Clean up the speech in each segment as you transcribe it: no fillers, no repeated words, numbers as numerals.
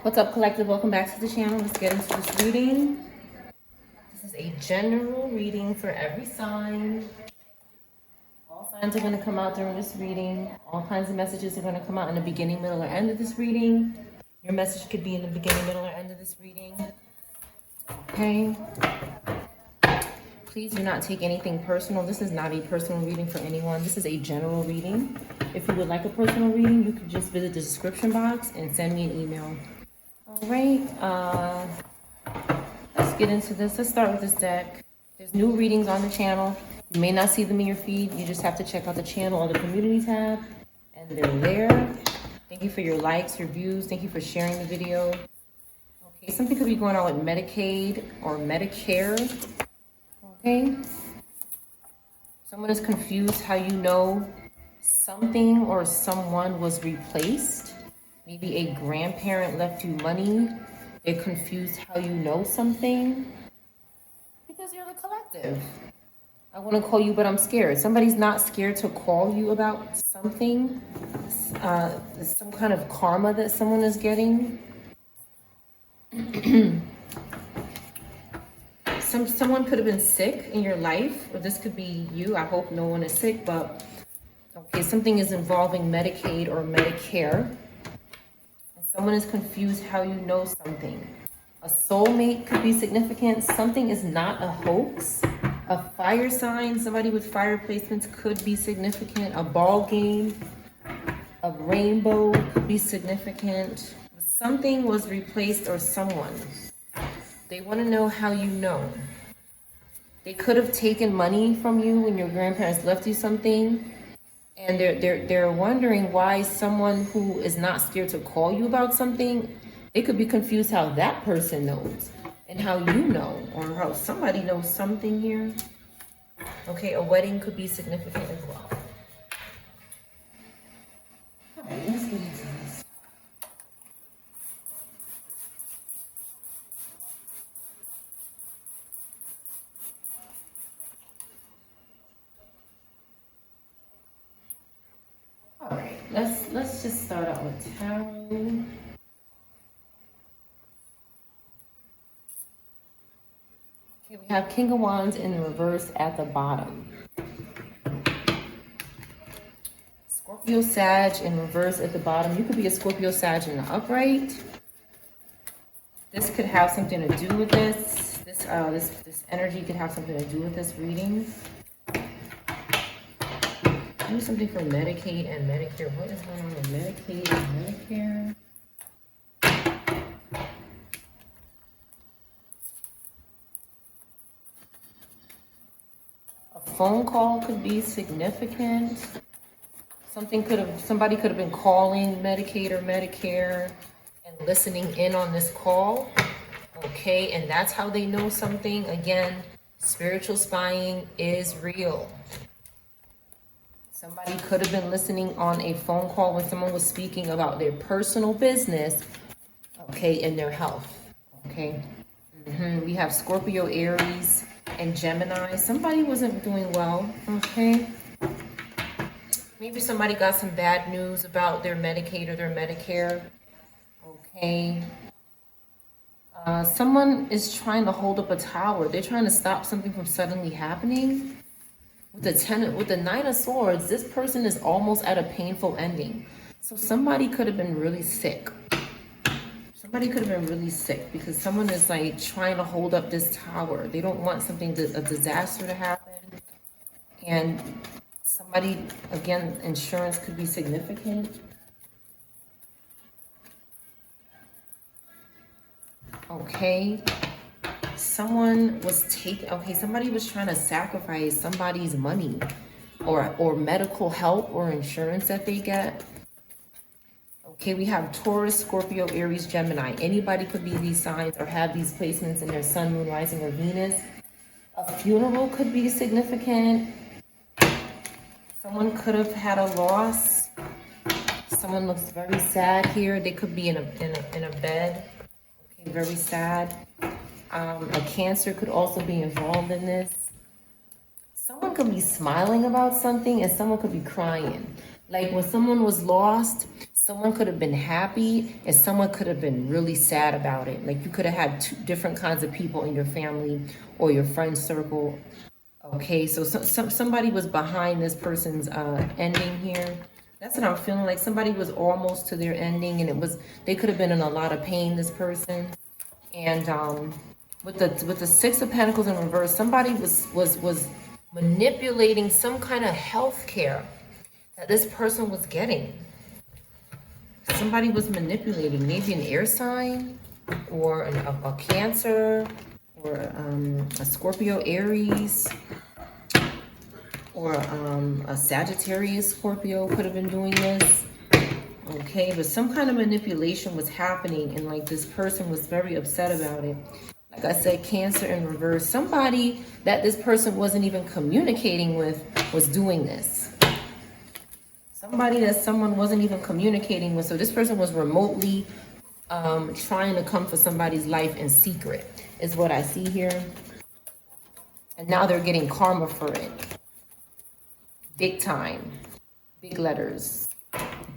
What's up, collective? Welcome back to the channel. Let's get into this reading. This is a general reading for every sign. All signs are going to come out during this reading. All kinds of messages are going to come out in the beginning, middle, or end of this reading. Your message could be in the beginning, middle, or end of this reading. Okay. Please do not take anything personal. This is not a personal reading for anyone. This is a general reading. If you would like a personal reading, you can just visit the description box and send me an email. All right, let's get into this. Let's start with this deck. There's new readings on the channel. You may not see them in your feed. You just have to check out the channel or the community tab, and they're there. Thank you for your likes, your views. Thank you for sharing the video. Okay, something could be going on with Medicaid or Medicare. Okay. Someone is confused how you know something or someone was replaced. Maybe a grandparent left you money. They're confused how you know something. Because you're the collective. I want to call you, but I'm scared. Somebody's not scared to call you about something. Some kind of karma that someone is getting. Someone could have been sick in your life, or this could be you. I hope no one is sick, but okay, something is involving Medicaid or Medicare. Someone is confused how you know something. A soulmate could be significant. Something is not a hoax. A fire sign, somebody with fire placements could be significant. A ball game, a rainbow could be significant. Something was replaced or someone. They want to know how you know. They could have taken money from you when your grandparents left you something. And they're wondering why someone who is not scared to call you about something, they could be confused how that person knows and how you know, or how somebody knows something here. Okay, a wedding could be significant as well. All right, let's get into this. All right, let's just start out with tarot. Okay, we have King of Wands in the reverse at the bottom. Scorpio Sag in reverse at the bottom. You could be a Scorpio Sag in the upright. This could have something to do with this. This energy could have something to do with this reading. Do something for Medicaid and Medicare. What is going on with Medicaid and Medicare? A phone call could be significant. Somebody could have been calling Medicaid or Medicare and listening in on this call. Okay, and that's how they know something. Again, spiritual spying is real. Somebody could have been listening on a phone call when someone was speaking about their personal business, okay, and their health, okay? We have Scorpio, Aries, and Gemini. Somebody wasn't doing well, okay? Maybe somebody got some bad news about their Medicaid or their Medicare, okay? Someone is trying to hold up a tower. They're trying to stop something from suddenly happening. With the Nine of Swords, this person is almost at a painful ending. So somebody could have been really sick. Somebody could have been really sick because someone is like trying to hold up this tower. They don't want a disaster to happen. And somebody, again, insurance could be significant. Okay. Somebody was trying to sacrifice somebody's money or medical help or insurance that they get. Okay, we have Taurus, Scorpio, Aries, Gemini. Anybody could be these signs or have these placements in their sun, moon, rising, or Venus. A funeral could be significant. Someone could have had a loss. Someone looks very sad here. They could be in a bed. Okay, very sad. A Cancer could also be involved in this. Someone could be smiling about something and someone could be crying. Like when someone was lost, Someone could have been happy and someone could have been really sad about it. Like you could have had two different kinds of people in your family or your friend circle. Okay, so somebody was behind this person's ending here. That's what I'm feeling like. Somebody was almost to their ending, and they could have been in a lot of pain, this person. And with the Six of Pentacles in reverse, somebody was manipulating some kind of health care that this person was getting. Somebody was manipulating, maybe an air sign, or a Cancer, or a Scorpio, Aries, or a Sagittarius, Scorpio could have been doing this. Okay, but some kind of manipulation was happening, and like this person was very upset about it. Like I said, Cancer in reverse. Somebody that this person wasn't even communicating with was doing this. Somebody that someone wasn't even communicating with. So this person was remotely trying to come for somebody's life in secret, is what I see here. And now they're getting karma for it. Big time. Big letters.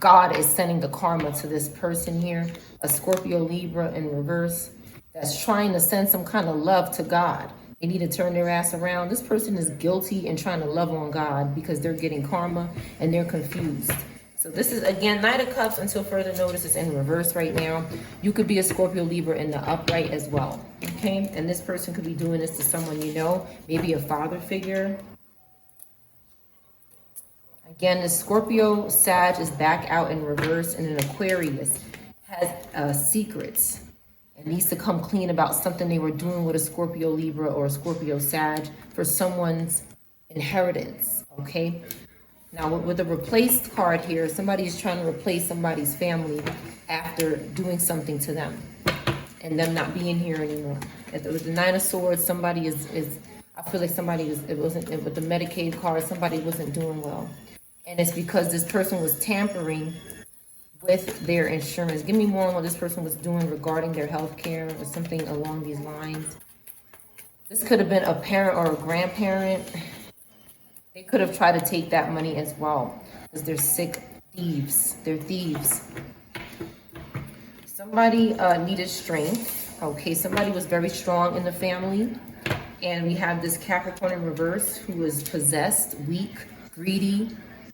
God is sending the karma to this person here. A Scorpio, Libra in reverse. That's trying to send some kind of love to God. They need to turn their ass around. This person is guilty and trying to love on God because they're getting karma and they're confused. So this is, again, Knight of Cups until further notice is in reverse right now. You could be a Scorpio, Libra in the upright as well. Okay? And this person could be doing this to someone you know. Maybe a father figure. Again, the Scorpio, Sag is back out in reverse, and an Aquarius has secrets. It needs to come clean about something they were doing with a Scorpio, Libra, or a Scorpio, Sag for someone's inheritance, okay? Now, with the replaced card here, somebody is trying to replace somebody's family after doing something to them and them not being here anymore. With the Nine of Swords, somebody is I feel like somebody with the Medicaid card, somebody wasn't doing well. And it's because this person was tampering with their insurance. Give me more on what this person was doing regarding their health care or something along these lines. This could have been a parent or a grandparent. They could have tried to take that money as well because they're sick thieves. They're thieves. Somebody needed strength. Okay, somebody was very strong in the family. And we have this Capricorn in reverse who is possessed, weak, greedy.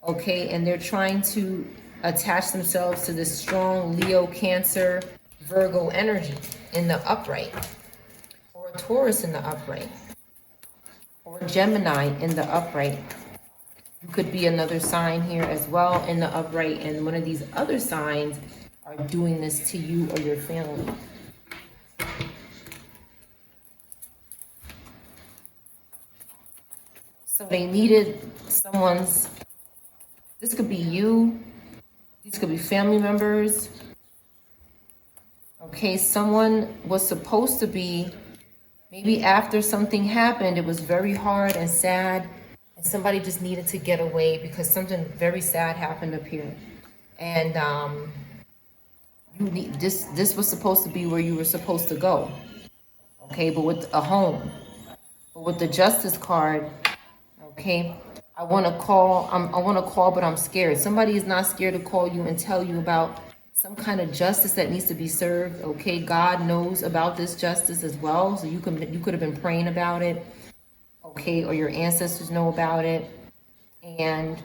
Okay, and they're trying to attach themselves to this strong Leo, Cancer, Virgo energy in the upright, or a Taurus in the upright, or Gemini in the upright. You could be another sign here as well in the upright, and one of these other signs are doing this to you or your family. So they needed someone's, this could be you, these could be family members. Okay, someone was supposed to be, maybe after something happened, it was very hard and sad, and somebody just needed to get away because something very sad happened up here. And this was supposed to be where you were supposed to go. Okay, but with a home. But with the Justice card, okay, I want to call, but I'm scared. Somebody is not scared to call you and tell you about some kind of justice that needs to be served. Okay, God knows about this justice as well, so you could have been praying about it. Okay, or your ancestors know about it, and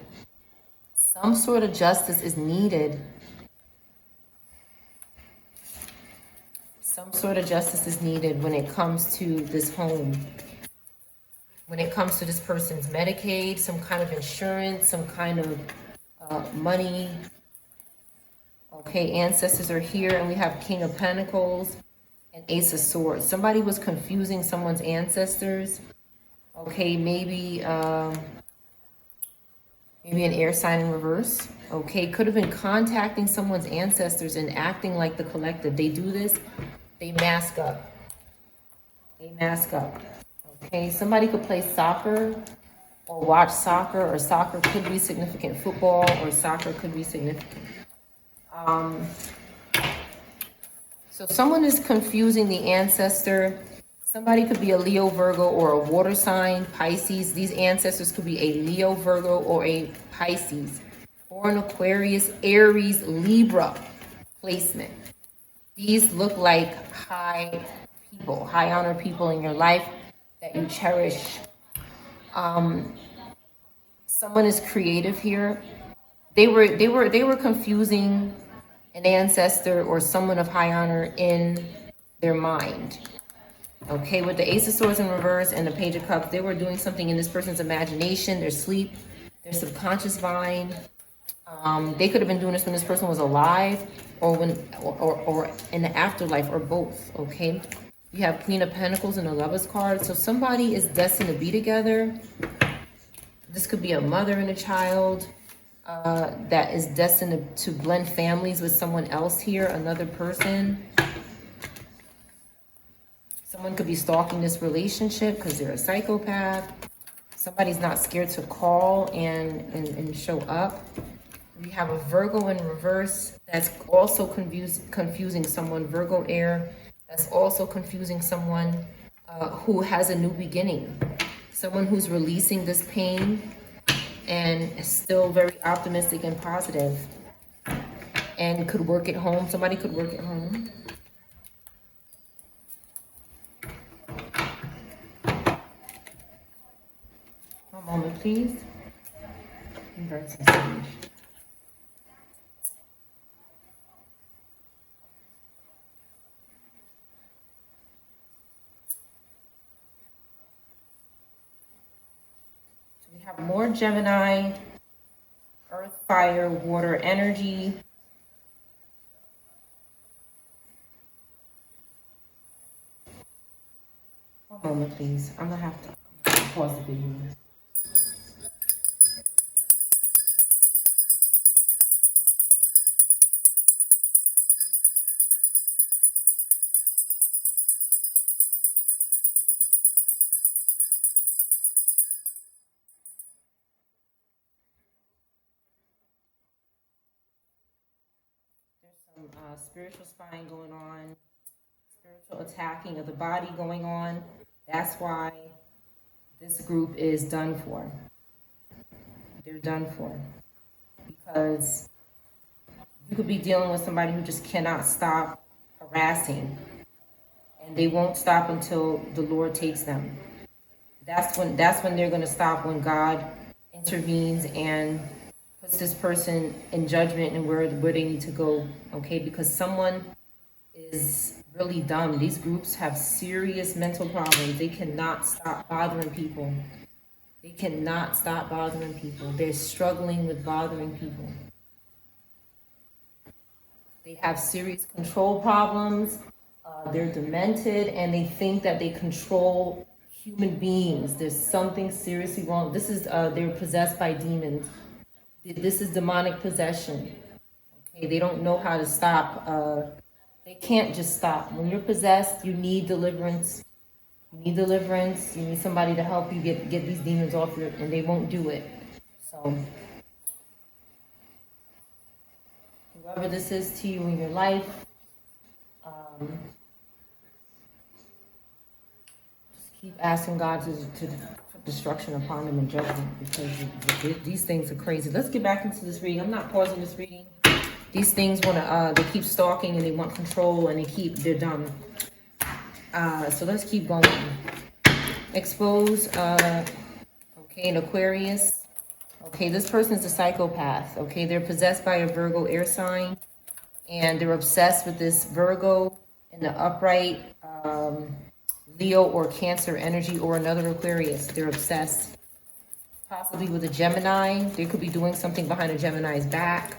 some sort of justice is needed. Some sort of justice is needed when it comes to this home. When it comes to this person's Medicaid, some kind of insurance, some kind of money. Okay, ancestors are here, and we have King of Pentacles and Ace of Swords. Somebody was confusing someone's ancestors. Okay, maybe an air sign in reverse. Okay, could have been contacting someone's ancestors and acting like the collective. They do this, they mask up. They mask up. Okay, somebody could play soccer or watch soccer, or soccer could be significant football, or soccer could be significant. So someone is confusing the ancestor. Somebody could be a Leo, Virgo, or a water sign, Pisces. These ancestors could be a Leo, Virgo, or a Pisces, or an Aquarius, Aries, Libra placement. These look like high people, high honor people in your life that you cherish. Someone is creative here. They were confusing an ancestor or someone of high honor in their mind. Okay, with the Ace of Swords in reverse and the Page of Cups, they were doing something in this person's imagination, their sleep, their subconscious mind. They could have been doing this when this person was alive, or or in the afterlife, or both. Okay, you have Queen of Pentacles and the Lovers card. So somebody is destined to be together. This could be a mother and a child that is destined to blend families with someone else here, another person. Someone could be stalking this relationship because they're a psychopath. Somebody's not scared to call and show up. We have a Virgo in reverse that's also confusing someone. Virgo air, that's also confusing someone who has a new beginning. Someone who's releasing this pain and is still very optimistic and positive and could work at home. Somebody could work at home. One moment, please. Invert some stage. So we have more Gemini, earth, fire, water, energy. One moment, please. I'm gonna have to pause the video. There's some spiritual spying going on, spiritual attacking of the body going on. That's why this group is done for. They're done for. Because you could be dealing with somebody who just cannot stop harassing. And they won't stop until the Lord takes them. That's when they're going to stop, when God intervenes and puts this person in judgment and where they need to go. Okay, because someone is really dumb. These groups have serious mental problems. They cannot stop bothering people. They cannot stop bothering people. They're struggling with bothering people. They have serious control problems. They're demented, and they think that they control human beings. There's something seriously wrong. This is they're possessed by demons. This is demonic possession. Okay, they don't know how to stop. They can't just stop. When you're possessed, you need deliverance. You need deliverance. You need somebody to help you get these demons off you, and they won't do it. So whoever this is to you in your life, just keep asking God to put destruction upon them in judgment, because these things are crazy. Let's get back into this reading. I'm not pausing this reading. These things they keep stalking and they want control, and they're dumb. So let's keep going. Expose, okay, an Aquarius. Okay, this person's a psychopath. Okay, they're possessed by a Virgo air sign, and they're obsessed with this Virgo in the upright, Leo or Cancer energy, or another Aquarius. They're obsessed. Possibly with a Gemini. They could be doing something behind a Gemini's back.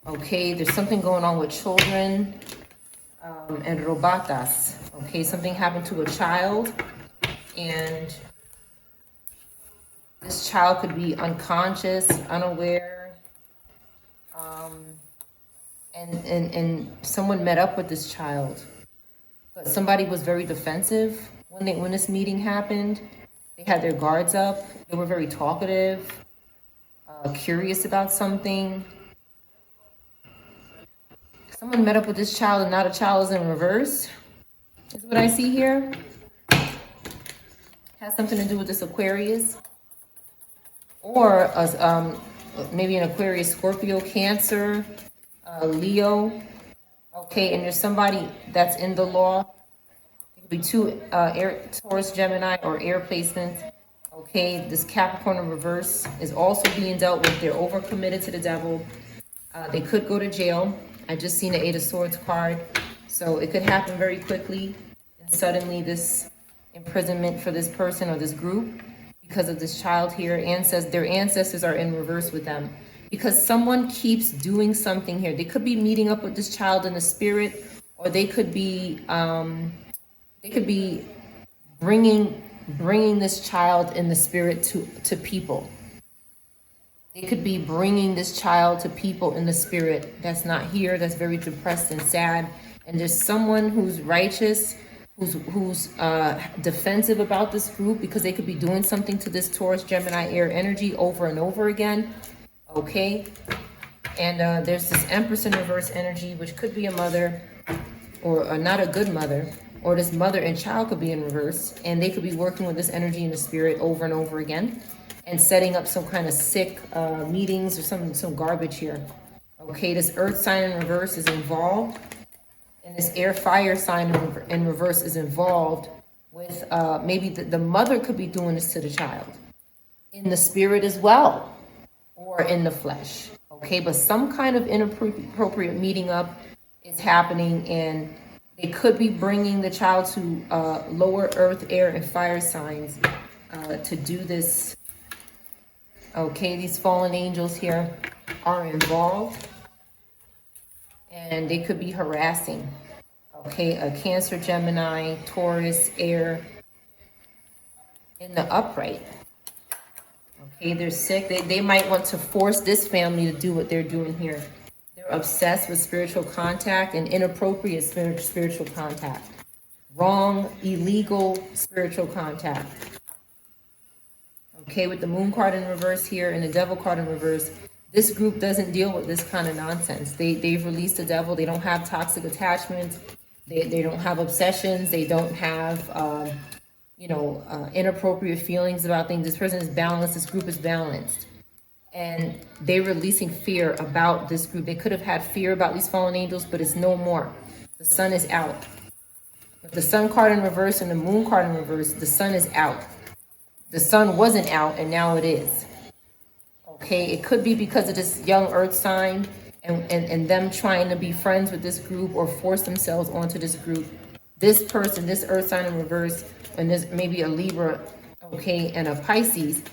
Okay, there's something going on with children and robatas. Okay, something happened to a child, and this child could be unconscious, unaware, and someone met up with this child, but somebody was very defensive when this meeting happened. They had their guards up. They were very talkative, curious about something. Someone met up with this child, and now the child is in reverse. Is what I see here. Has something to do with this Aquarius. or maybe an Aquarius, Scorpio, Cancer, Leo. Okay, and there's somebody that's in the law. It could be two air, Taurus, Gemini, or air placements. Okay, this Capricorn in reverse is also being dealt with. They're overcommitted to the devil. They could go to jail. I just seen the Eight of Swords card. So it could happen very quickly. And suddenly this imprisonment for this person or this group because of this child here. Their ancestors are in reverse with them. Because someone keeps doing something here. They could be meeting up with this child in the spirit, or they could be bringing this child in the spirit to people. They could be bringing this child to people in the spirit that's not here, that's very depressed and sad. And there's someone who's righteous, who's defensive about this group because they could be doing something to this Taurus, Gemini, air energy over and over again. Okay. And there's this Empress in reverse energy, which could be a mother or not a good mother. Or this mother and child could be in reverse, and they could be working with this energy in the spirit over and over again and setting up some kind of sick meetings or some garbage here. Okay, this earth sign in reverse is involved, and this air fire sign in reverse is involved with maybe the mother could be doing this to the child in the spirit as well, or in the flesh. Okay, but some kind of inappropriate meeting up is happening, and they could be bringing the child to lower earth, air, and fire signs to do this. Okay, these fallen angels here are involved, and they could be harassing. Okay, a Cancer, Gemini, Taurus, air in the upright. Okay, they're sick. They might want to force this family to do what they're doing here. They're obsessed with spiritual contact and inappropriate spiritual contact. Wrong, illegal spiritual contact. Okay, with the Moon card in reverse here and the Devil card in reverse, this group doesn't deal with this kind of nonsense. They've released the devil. They don't have toxic attachments. They don't have obsessions. They don't have, inappropriate feelings about things. This person is balanced. This group is balanced. And they're releasing fear about this group. They could have had fear about these fallen angels, but it's no more. The sun is out. With the sun card in reverse and the moon card in reverse, the sun is out. The sun wasn't out, and now it is. Okay, it could be because of this young earth sign and them trying to be friends with this group or force themselves onto this group. This person, this earth sign in reverse, and this maybe a Libra, okay, and a Pisces,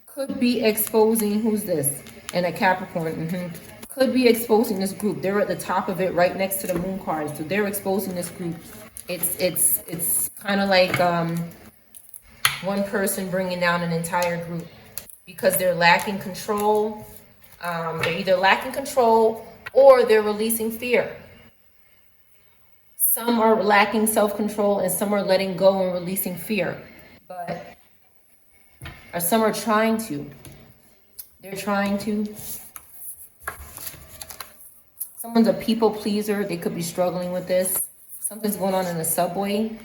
could be exposing, who's this? And a Capricorn, could be exposing this group. They're at the top of it right next to the moon card. So they're exposing this group. It's kind of like one person bringing down an entire group because they're lacking control. They're either lacking control or they're releasing fear. Some are lacking self-control and some are letting go and releasing fear. Or some are trying to. They're trying to. Someone's a people pleaser. They could be struggling with this. Something's going on in the subway.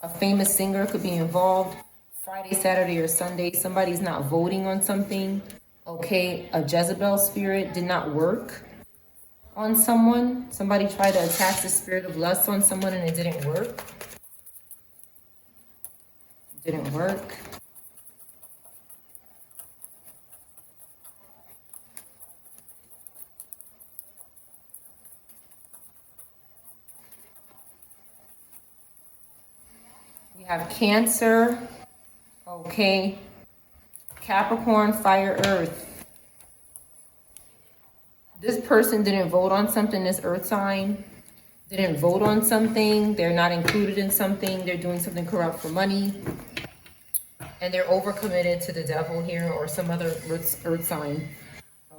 A famous singer could be involved. Friday, Saturday, or Sunday. Somebody's not voting on something. Okay, a Jezebel spirit did not work on someone. Somebody tried to attach the spirit of lust on someone and it didn't work. It didn't work. We have Cancer, okay, Capricorn, fire, earth. This person didn't vote on something, this earth sign didn't vote on something. They're not included in something. They're doing something corrupt for money. And they're overcommitted to the devil here or some other earth sign.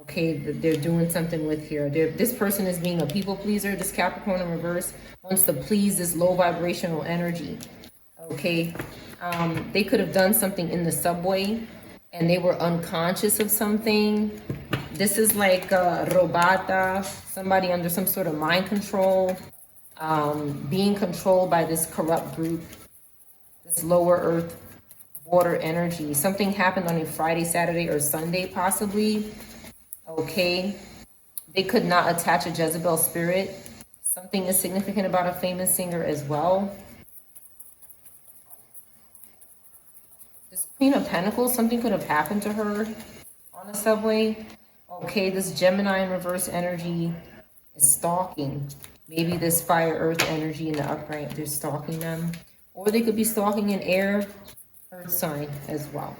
Okay, that they're doing something with here. This person is being a people pleaser. This Capricorn in reverse wants to please this low vibrational energy. Okay, they could have done something in the subway and they were unconscious of something. This is like robata, somebody under some sort of mind control, being controlled by this corrupt group, this lower earth water energy. Something happened on a Friday, Saturday, or Sunday, possibly. Okay. They could not attach a Jezebel spirit. Something is significant about a famous singer as well. This Queen of Pentacles, something could have happened to her on the subway. Okay, this Gemini in reverse energy is stalking. Maybe this fire earth energy in the upright, they're stalking them. Or they could be stalking an air earth sign as well.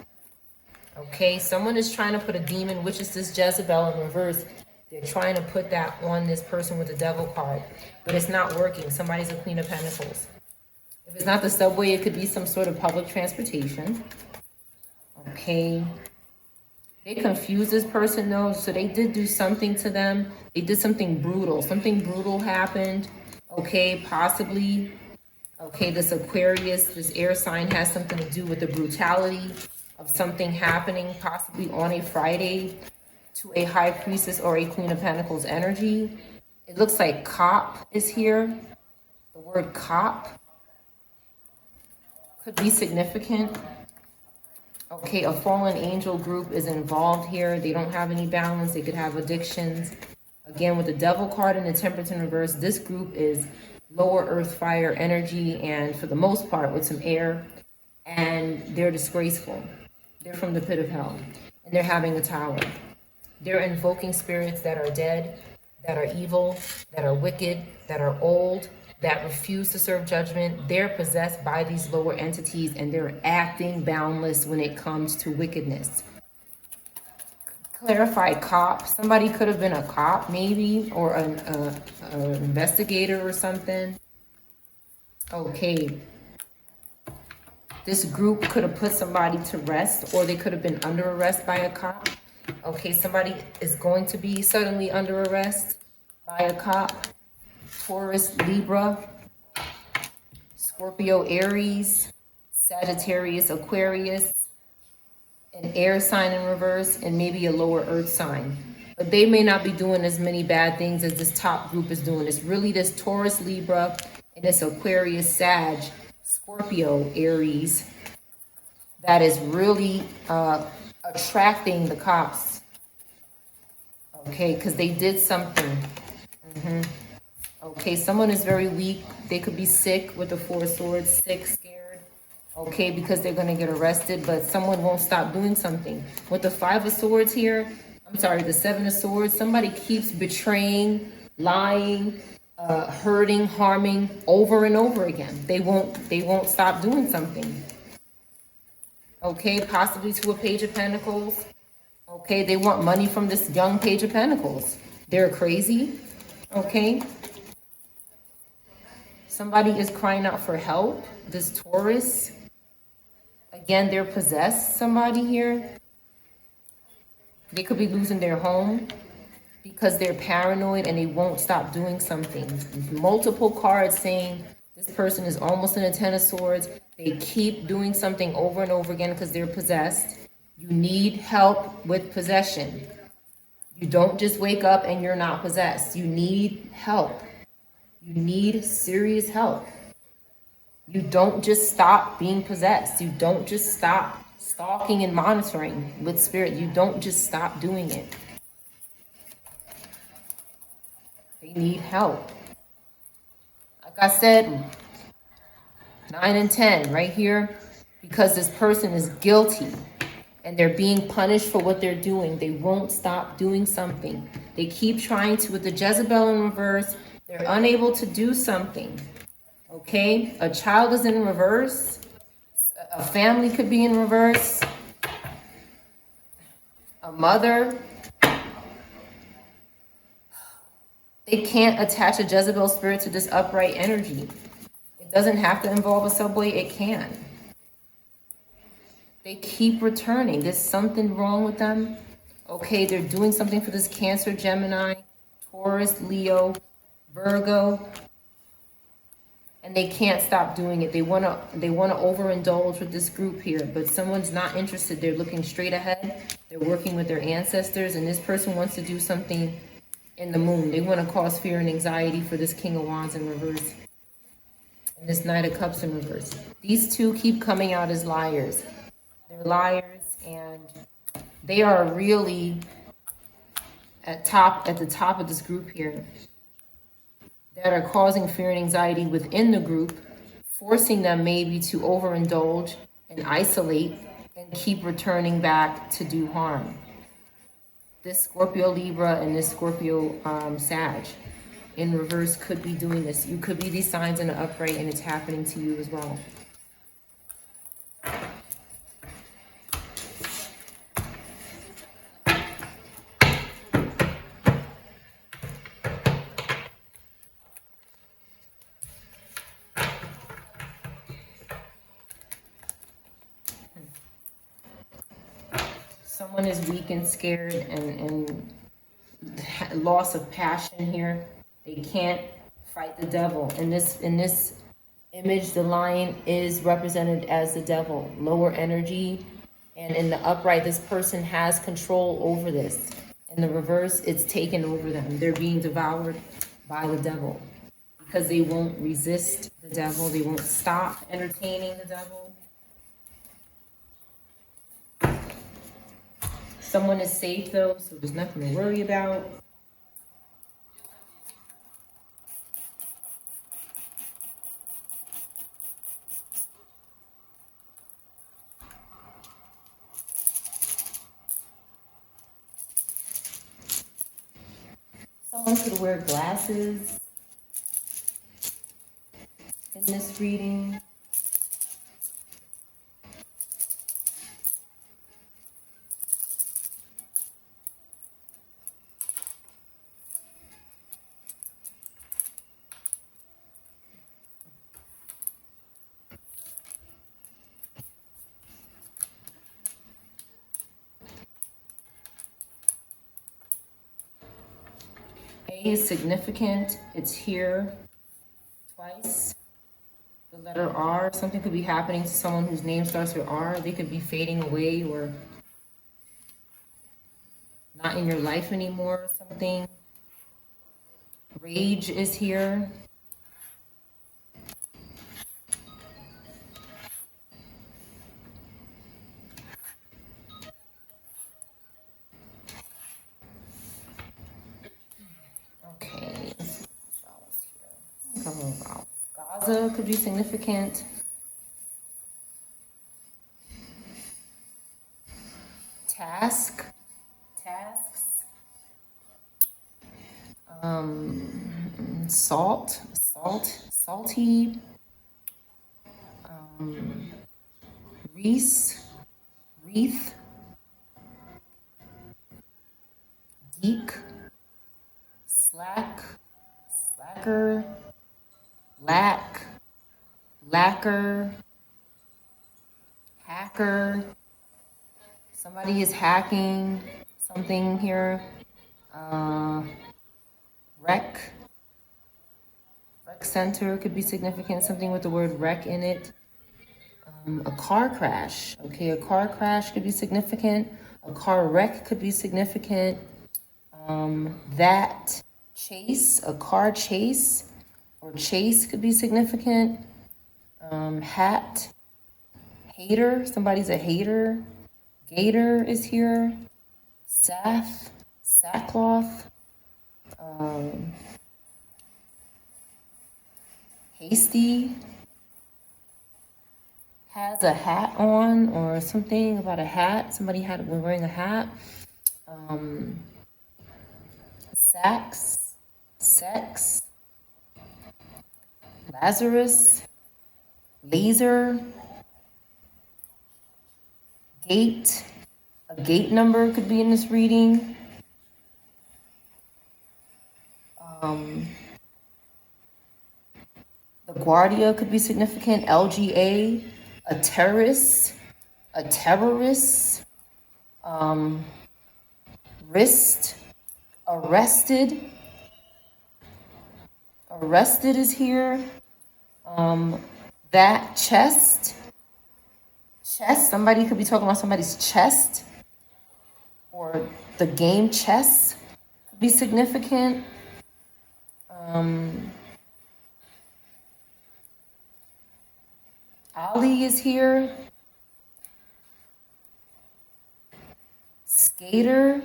Okay, someone is trying to put a demon, which is this Jezebel in reverse. They're trying to put that on this person with the devil card, but it's not working. Somebody's a Queen of Pentacles. If it's not the subway, it could be some sort of public transportation. Okay. They confused this person though, so they did do something to them. They did something brutal. Something brutal happened. Okay, possibly. Okay, this Aquarius, this air sign has something to do with the brutality of something happening, possibly on a Friday, to a high priestess or a Queen of Pentacles energy. It looks like cop is here. The word cop could be significant. Okay, a fallen angel group is involved here. They don't have any balance. They could have addictions. Again, with the devil card and the temperance in reverse, this group is lower earth fire energy, and for the most part with some air, and they're disgraceful. They're from the pit of hell, and they're having a tower. They're invoking spirits that are dead, that are evil, that are wicked, that are old, that refuse to serve judgment. They're possessed by these lower entities, and they're acting boundless when it comes to wickedness. Clarify cop. Somebody could have been a cop maybe, or an investigator or something. Okay. This group could have put somebody to rest, or they could have been under arrest by a cop. Okay, somebody is going to be suddenly under arrest by a cop. Taurus, Libra, Scorpio, Aries, Sagittarius, Aquarius, an air sign in reverse, and maybe a lower earth sign. But they may not be doing as many bad things as this top group is doing. It's really this Taurus, Libra, and this Aquarius, Sag, Scorpio, Aries that is really attracting the cops. Okay, because they did something. Okay, someone is very weak. They could be sick with the Four of Swords, sick, scared. Okay, because they're going to get arrested, but someone won't stop doing something. With the Five of Swords here, I'm sorry, the Seven of Swords, somebody keeps betraying, lying, hurting, harming over and over again. They won't stop doing something. Okay, possibly to a Page of Pentacles. Okay, they want money from this young Page of Pentacles. They're crazy. Okay. Somebody is crying out for help. This Taurus. Again, they're possessed. Somebody here. They could be losing their home because they're paranoid and they won't stop doing something. Multiple cards saying this person is almost in a Ten of Swords. They keep doing something over and over again because they're possessed. You need help with possession. You don't just wake up and you're not possessed. You need help. You need serious help. You don't just stop being possessed. You don't just stop stalking and monitoring with spirit. You don't just stop doing it. They need help. Like I said, 9 and 10 right here, because this person is guilty and they're being punished for what they're doing. They won't stop doing something. They keep trying to, with the Jezebel in reverse, they're unable to do something. Okay, a child is in reverse. A family could be in reverse. A mother. They can't attach a Jezebel spirit to this upright energy. It doesn't have to involve a subway. It can. They keep returning. There's something wrong with them. Okay, they're doing something for this Cancer, Gemini, Taurus, Leo, Virgo. And they can't stop doing it. They wanna overindulge with this group here, but someone's not interested. They're looking straight ahead. They're working with their ancestors, and this person wants to do something in the moon. They want to cause fear and anxiety for this King of Wands in reverse. And this Knight of Cups in reverse. These two keep coming out as liars. They're liars, and they are really at the top of this group here, that are causing fear and anxiety within the group, forcing them maybe to overindulge and isolate and keep returning back to do harm. This Scorpio Libra and this Scorpio Sag in reverse could be doing this. You could be these signs in the upright, and it's happening to you as well. Someone is weak and scared and loss of passion here. They can't fight the devil. In this image, the lion is represented as the devil, lower energy. And in the upright, this person has control over this. In the reverse, it's taken over them. They're being devoured by the devil because they won't resist the devil. They won't stop entertaining the devil. Someone is safe though, so there's nothing to worry about. Someone could wear glasses in this reading. A is significant. It's here twice. The letter R, something could be happening to someone whose name starts with R. They could be fading away or not in your life anymore or something. Rage is here. Okay, let's see what else here. Couple of vowels. Gaza could be significant. Tasks. Salty. Wreath. Geek. Slacker. Lacquer. Hacker. Somebody is hacking something here. Rec center could be significant, something with the word wreck in it. A car crash. Okay, a car crash could be significant. A car wreck could be significant. That chase, a car chase or chase could be significant. Hat, hater, somebody's a hater. Gator is here. Sackcloth. Hasty. Has a hat on or something about a hat. Somebody was wearing a hat. Sex. Lazarus. Laser. Gate. A gate number could be in this reading. The Guardia could be significant. LGA. A terrorist. Wrist. Arrested is here. That chest, somebody could be talking about somebody's chest, or the game chess could be significant. Ali is here. Skater.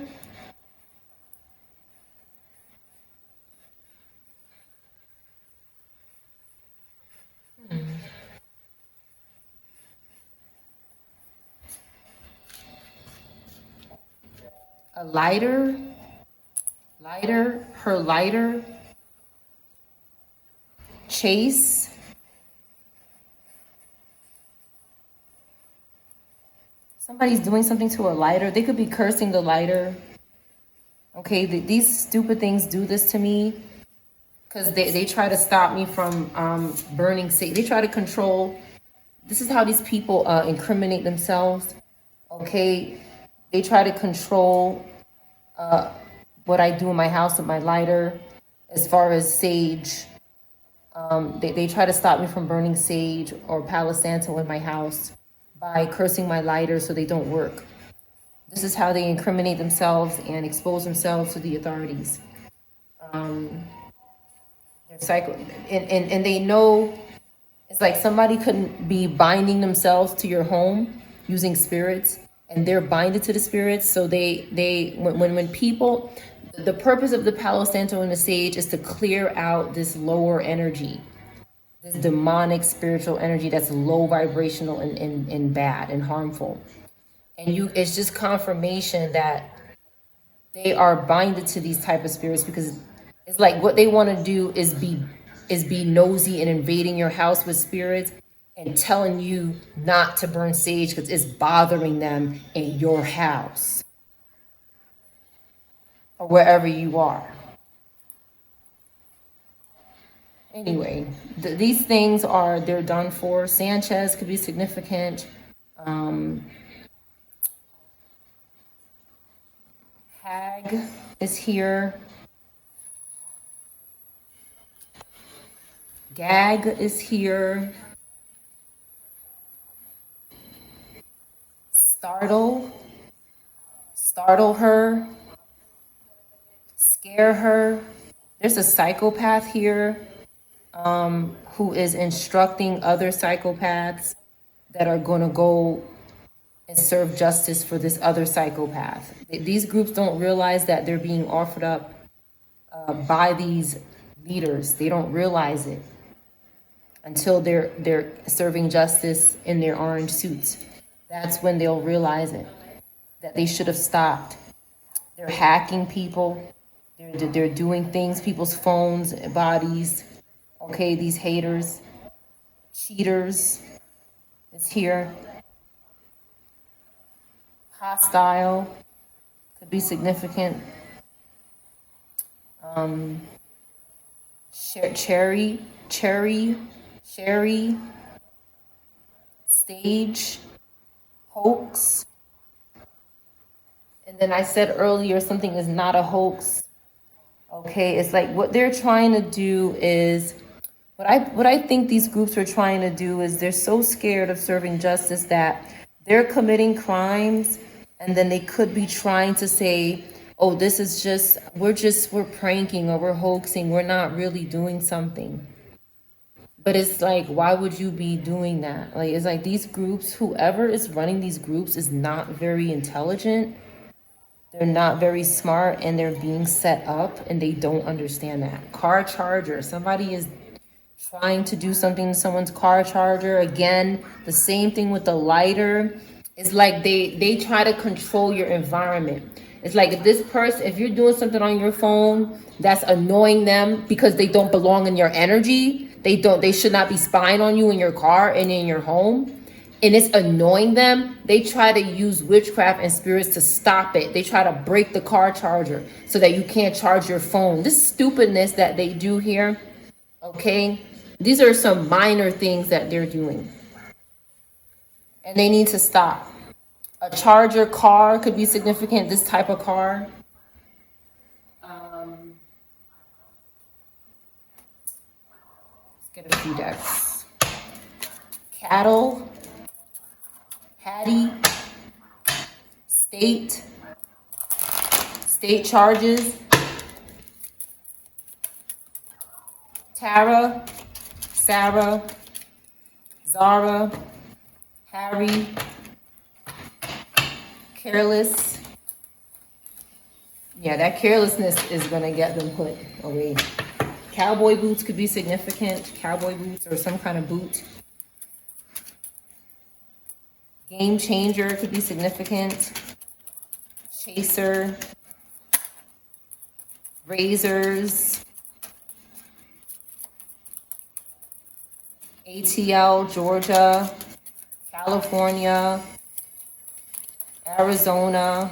A lighter. Her lighter. Chase. Somebody's doing something to a lighter. They could be cursing the lighter. Okay, these stupid things do this to me because they try to stop me from burning sage. They try to control. This is how these people incriminate themselves. Okay, they try to control what I do in my house with my lighter as far as sage. They try to stop me from burning sage or Palo Santo in my house by cursing my lighter so they don't work. This is how they incriminate themselves and expose themselves to the authorities. They're psycho, and they know it's like somebody couldn't be binding themselves to your home using spirits, and they're binded to the spirits. So when people, the purpose of the Palo Santo and the sage is to clear out this lower energy, this demonic spiritual energy that's low vibrational and bad and harmful. And it's just confirmation that they are binded to these type of spirits, because it's like what they want to do is be nosy and invading your house with spirits and telling you not to burn sage because it's bothering them in your house or wherever you are. Anyway, these things they're done for. Sanchez could be significant. Hag is here. Gag is here. Startle her. Scare her. There's a psychopath here who is instructing other psychopaths that are going to go and serve justice for this other psychopath. These groups don't realize that they're being offered up by these leaders. They don't realize it until they're serving justice in their orange suits. That's when they'll realize it, that they should have stopped. They're hacking people. They're doing things, people's phones, bodies. Okay, these haters, cheaters is here. Hostile could be significant. Cherry, stage, hoax. And then I said earlier, something is not a hoax. Okay, it's like what they're trying to do is, what I think these groups are trying to do is they're so scared of serving justice that they're committing crimes, and then they could be trying to say, oh, this is we're pranking or we're hoaxing, we're not really doing something. But it's like, why would you be doing that? Like, it's like these groups, whoever is running these groups is not very intelligent. They're not very smart, and they're being set up, and they don't understand that. Car charger, somebody is trying to do something to someone's car charger. Again, the same thing with the lighter. It's like they try to control your environment. It's like if you're doing something on your phone that's annoying them because they don't belong in your energy, they should not be spying on you in your car and in your home, and it's annoying them, they try to use witchcraft and spirits to stop it. They try to break the car charger so that you can't charge your phone. This stupidness that they do here, okay? These are some minor things that they're doing, and they need to stop. A charger car could be significant, this type of car. Let's get a few decks. Cattle, Hattie, state charges, Tara, Sarah, Zara, Harry, careless, Yeah, that carelessness is going to get them put away. Cowboy boots could be significant. Cowboy boots or some kind of boot. Game changer could be significant. Chaser. Razors. ATL, Georgia. California. Arizona.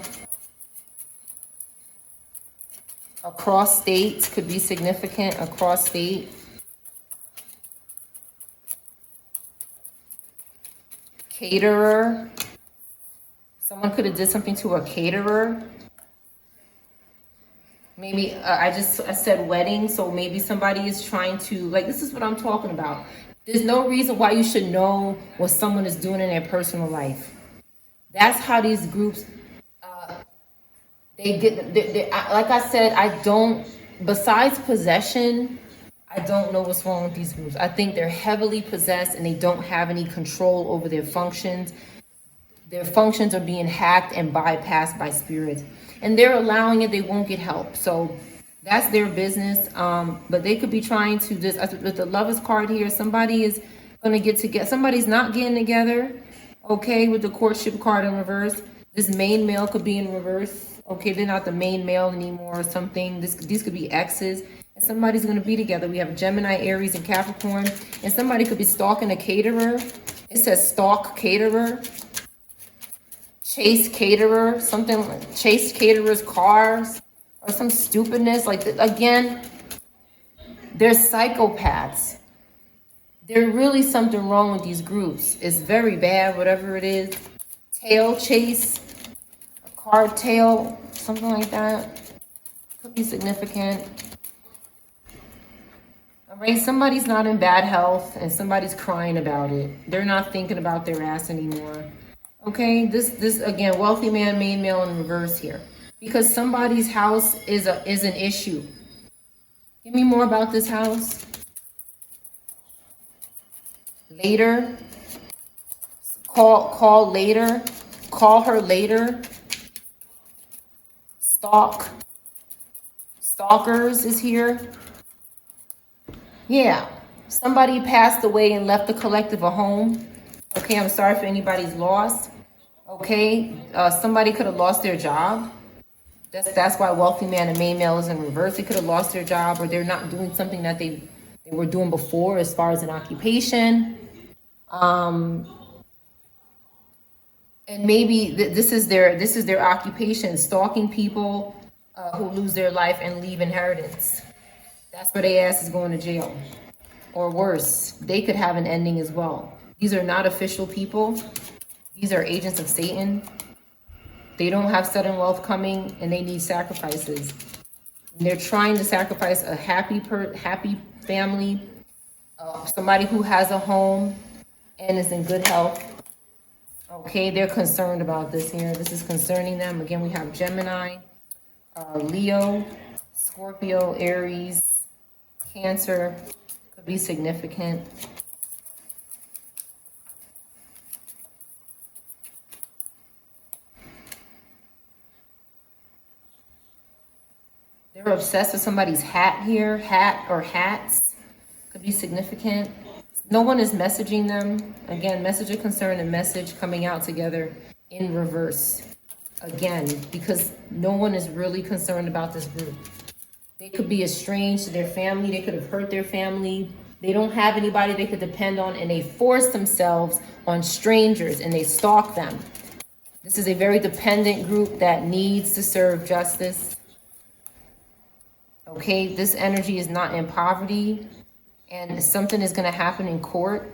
Across states could be significant. Across state. Caterer. Someone could have did something to a caterer. Maybe I said wedding, so maybe somebody is trying to, like, this is what I'm talking about. There's no reason why you should know what someone is doing in their personal life. That's how these groups, they get, like I said, I don't, besides possession, I don't know what's wrong with these groups. I think they're heavily possessed and they don't have any control over their functions. Their functions are being hacked and bypassed by spirits. And they're allowing it, they won't get help. So that's their business. But they could be trying to just, with the Lovers card here, somebody is going to get together. Somebody's not getting together, okay, with the Courtship card in reverse. This main male could be in reverse. Okay, they're not the main male anymore or something. These could be exes. And somebody's going to be together. We have Gemini, Aries, and Capricorn. And somebody could be stalking a caterer. It says stalk caterer. Chase caterer, something like chase caterers' cars or some stupidness. Like, again, they're psychopaths. There's really something wrong with these groups. It's very bad, whatever it is. Tail chase, a car tail, something like that. Could be significant. All right, somebody's not in bad health and somebody's crying about it. They're not thinking about their ass anymore. Okay, this again, wealthy man, main male in reverse here. Because somebody's house is an issue. Give me more about this house. Later. Call later. Call her later. Stalk. Stalkers is here. Yeah. Somebody passed away and left the collective a home. Okay, I'm sorry for anybody's loss. Okay, somebody could have lost their job. That's why wealthy man and main male is in reverse. They could have lost their job, or they're not doing something that they were doing before as far as an occupation. And maybe this is their occupation, stalking people who lose their life and leave inheritance. That's where their ass is going to jail. Or worse, they could have an ending as well. These are not official people. These are agents of Satan. They don't have sudden wealth coming and they need sacrifices. And they're trying to sacrifice a happy family, somebody who has a home and is in good health. Okay, they're concerned about this here. This is concerning them. Again, we have Gemini, Leo, Scorpio, Aries, Cancer. Could be significant. They're obsessed with somebody's hat here. Hat or hats could be significant. No one is messaging them. Again, message of concern and message coming out together in reverse. Again, because no one is really concerned about this group. They could be estranged to their family. They could have hurt their family. They don't have anybody they could depend on, and they force themselves on strangers and they stalk them. This is a very dependent group that needs to serve justice. Okay, this energy is not in poverty, and something is going to happen in court.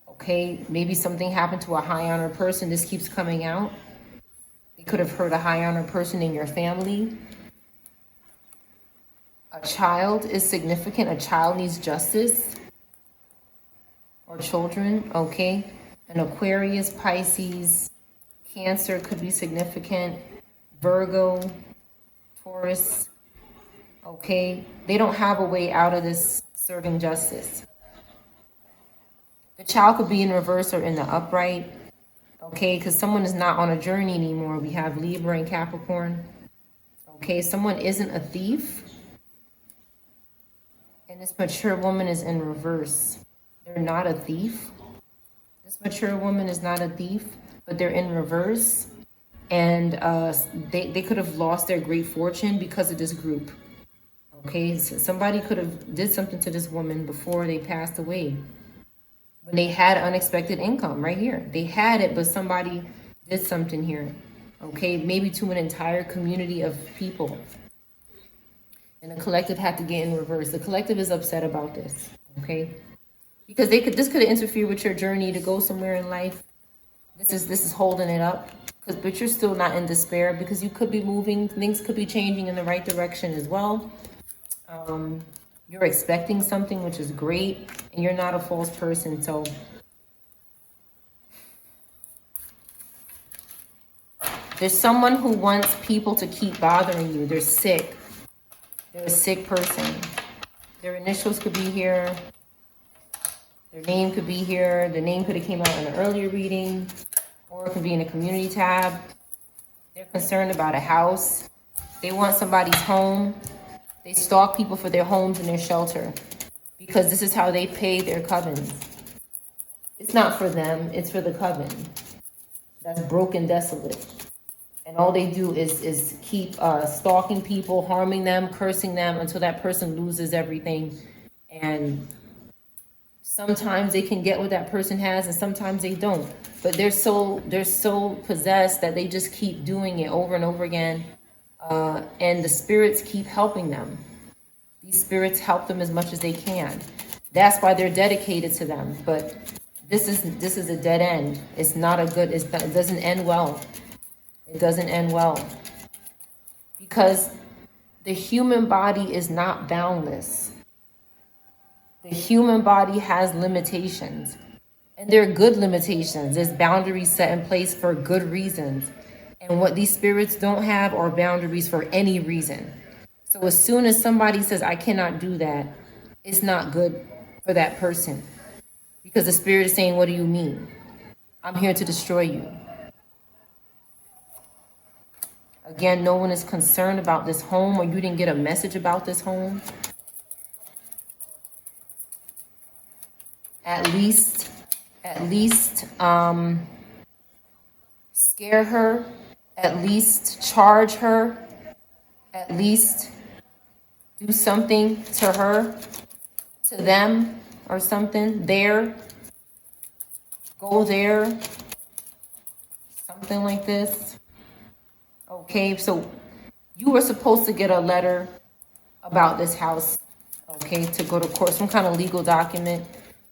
Okay, maybe something happened to a high honor person. This keeps coming out. They could have hurt a high honor person in your family. A child is significant. A child needs justice. Or children, okay. An Aquarius, Pisces, Cancer could be significant. Virgo, Taurus. Okay, they don't have a way out of this serving justice. The child could be in reverse or in the upright. Okay, because someone is not on a journey anymore. We have Libra and Capricorn. Okay, someone isn't a thief. And this mature woman is in reverse. They're not a thief. This mature woman is not a thief, but they're in reverse. And they could have lost their great fortune because of this group. Okay, so somebody could have did something to this woman before they passed away. When they had unexpected income right here. They had it, but somebody did something here. Okay, maybe to an entire community of people. And the collective had to get in reverse. The collective is upset about this, okay? Because this could have interfered with your journey to go somewhere in life. This is holding it up. But you're still not in despair because you could be moving. Things could be changing in the right direction as well. You're expecting something, which is great, and you're not a false person. So there's someone who wants people to keep bothering you. They're sick. They're a sick person. Their initials could be here. Their name could be here. The name could have came out in an earlier reading, or it could be in a community tab. They're concerned about a house. They want somebody's home. They stalk people for their homes and their shelter because this is how they pay their covens. It's not for them. It's for the coven that's broken, desolate. And all they do is keep stalking people, harming them, cursing them until that person loses everything. And sometimes they can get what that person has and sometimes they don't. But they're so possessed that they just keep doing it over and over again. And the spirits keep helping them. These spirits help them as much as they can. That's why they're dedicated to them. But this is a dead end. It's not a good, it doesn't end well. It doesn't end well. Because the human body is not boundless. The human body has limitations. And they're good limitations. There's boundaries set in place for good reasons. And what these spirits don't have are boundaries for any reason. So as soon as somebody says, I cannot do that, it's not good for that person. Because the spirit is saying, what do you mean? I'm here to destroy you. Again, no one is concerned about this home, or you didn't get a message about this home. At least scare her, at least charge her, at least do something to her, to them, or something. Go there, something like this. Okay, so you were supposed to get a letter about this house, okay, to go to court, some kind of legal document.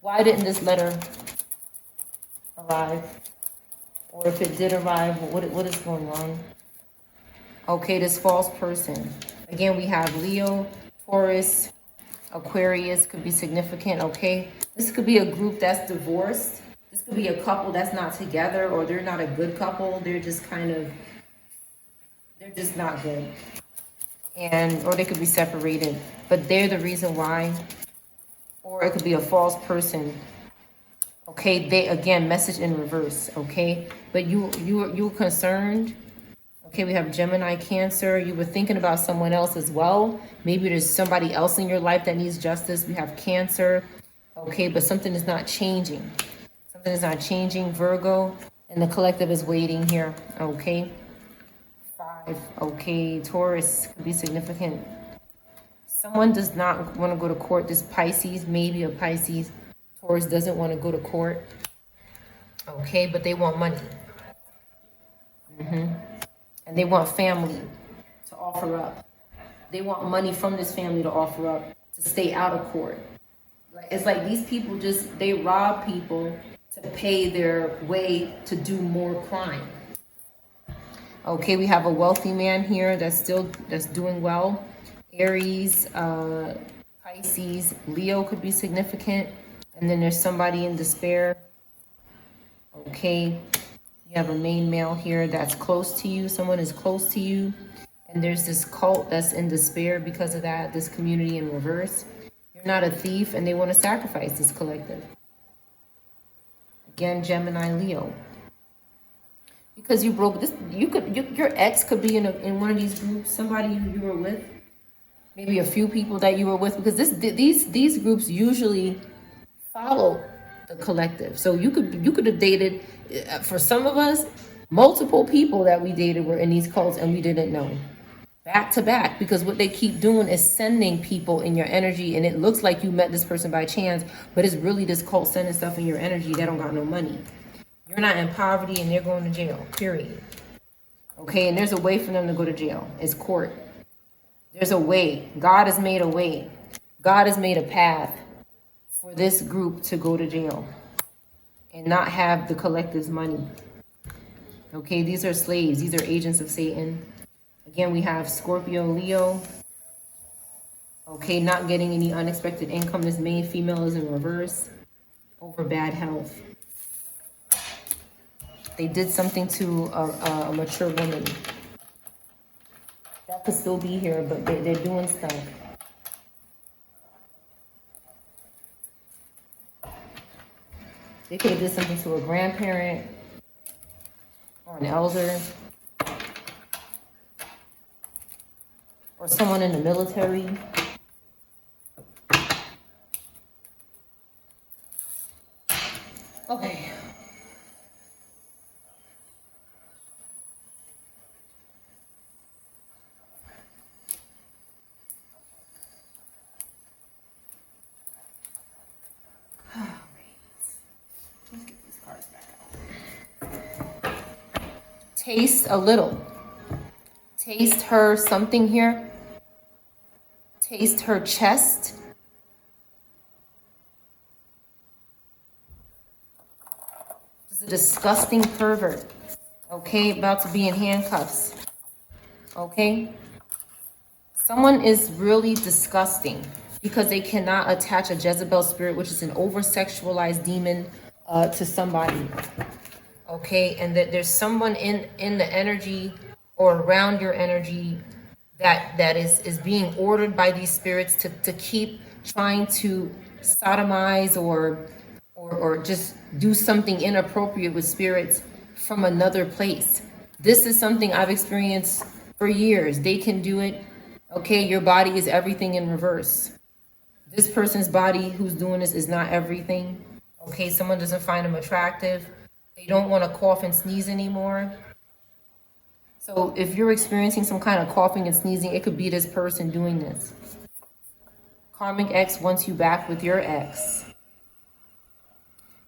Why didn't this letter arrive? Or if it did arrive, what is going on? Okay, this false person. Again, we have Leo, Taurus, Aquarius could be significant, okay? This could be a group that's divorced. This could be a couple that's not together, or they're not a good couple. They're just they're just not good. Or they could be separated, but they're the reason why. Or it could be a false person. Okay, they, again, message in reverse, okay? But you were concerned. Okay, we have Gemini, Cancer. You were thinking about someone else as well. Maybe there's somebody else in your life that needs justice. We have Cancer. Okay, but something is not changing. Something is not changing, Virgo. And the collective is waiting here, okay? 5, okay, Taurus could be significant. Someone does not want to go to court. This Pisces, maybe a Pisces. Taurus doesn't want to go to court. Okay, but they want money. And they want family to offer up. They want money from this family to offer up to stay out of court. It's like these people they rob people to pay their way to do more crime. Okay, we have a wealthy man here that's doing well. Aries, Pisces, Leo could be significant. And then there's somebody in despair. Okay, you have a main male here that's close to you. Someone is close to you. And there's this cult that's in despair because of that, this community in reverse. You're not a thief, and they want to sacrifice this collective. Again, Gemini, Leo. because you broke this. Your ex could be in one of these groups, somebody you were with, maybe a few people that you were with, because these groups usually follow the collective. So you could have dated, for some of us, multiple people that we dated were in these cults and we didn't know, back to back, because what they keep doing is sending people in your energy, and it looks like you met this person by chance, but it's really this cult sending stuff in your energy. They don't got no money, you're not in poverty, and they're going to jail, period. Okay, and there's a way for them to go to jail. It's court. There's a way. God has made a way. God has made a path for this group to go to jail and not have the collective's money. Okay, these are slaves. These are agents of Satan. Again, we have Scorpio, Leo. Okay, not getting any unexpected income. This main female is in reverse over bad health. They did something to a mature woman. That could still be here, but they're doing stuff. They could have did something to a grandparent or an elder or someone in the military. Okay. Taste a little. Taste her something here. Taste her chest. This is a disgusting pervert. Okay, about to be in handcuffs. Okay? Someone is really disgusting because they cannot attach a Jezebel spirit, which is an over-sexualized demon, to somebody. Okay, and that there's someone in the energy or around your energy that is being ordered by these spirits to keep trying to sodomize or just do something inappropriate with spirits from another place. This is something I've experienced for years. They can do it. Okay, your body is everything in reverse. This person's body who's doing this is not everything. Okay, someone doesn't find them attractive. They don't want to cough and sneeze anymore. So if you're experiencing some kind of coughing and sneezing, it could be this person doing this. Karmic ex wants you back with your ex.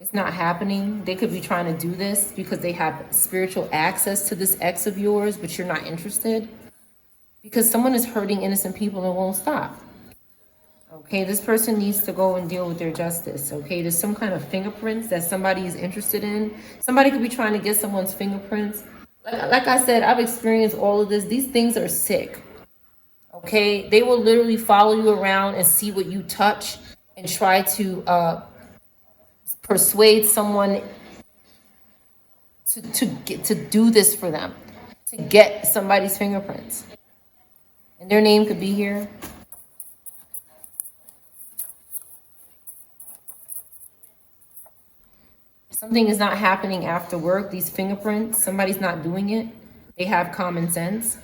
It's not happening. They could be trying to do this because they have spiritual access to this ex of yours, but you're not interested. Because someone is hurting innocent people and won't stop. Okay, this person needs to go and deal with their justice. Okay, there's some kind of fingerprints that somebody is interested in. Somebody could be trying to get someone's fingerprints. Like I said, I've experienced all of this. These things are sick. Okay, they will literally follow you around and see what you touch and try to persuade someone to do this for them, to get somebody's fingerprints. And their name could be here. Something is not happening after work. These fingerprints, somebody's not doing it. They have common sense.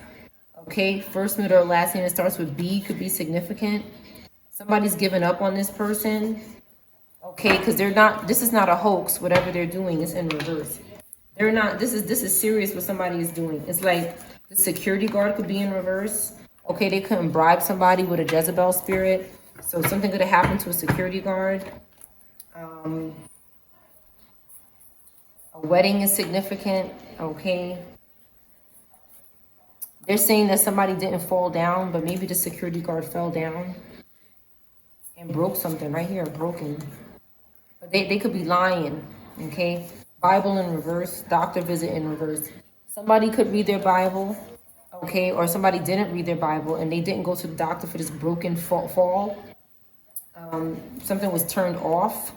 Okay, first, middle, or last name that starts with B could be significant. Somebody's given up on this person. Okay, because they're not, this is not a hoax. Whatever they're doing is in reverse. They're not, this is serious what somebody is doing. It's like the security guard could be in reverse. Okay, they couldn't bribe somebody with a Jezebel spirit. So something could have happened to a security guard. A wedding is significant, okay? They're saying that somebody didn't fall down, but maybe the security guard fell down and broke something right here, broken. But they could be lying, okay? Bible in reverse, doctor visit in reverse. Somebody could read their Bible, okay? Or somebody didn't read their Bible and they didn't go to the doctor for this broken fall. Something was turned off.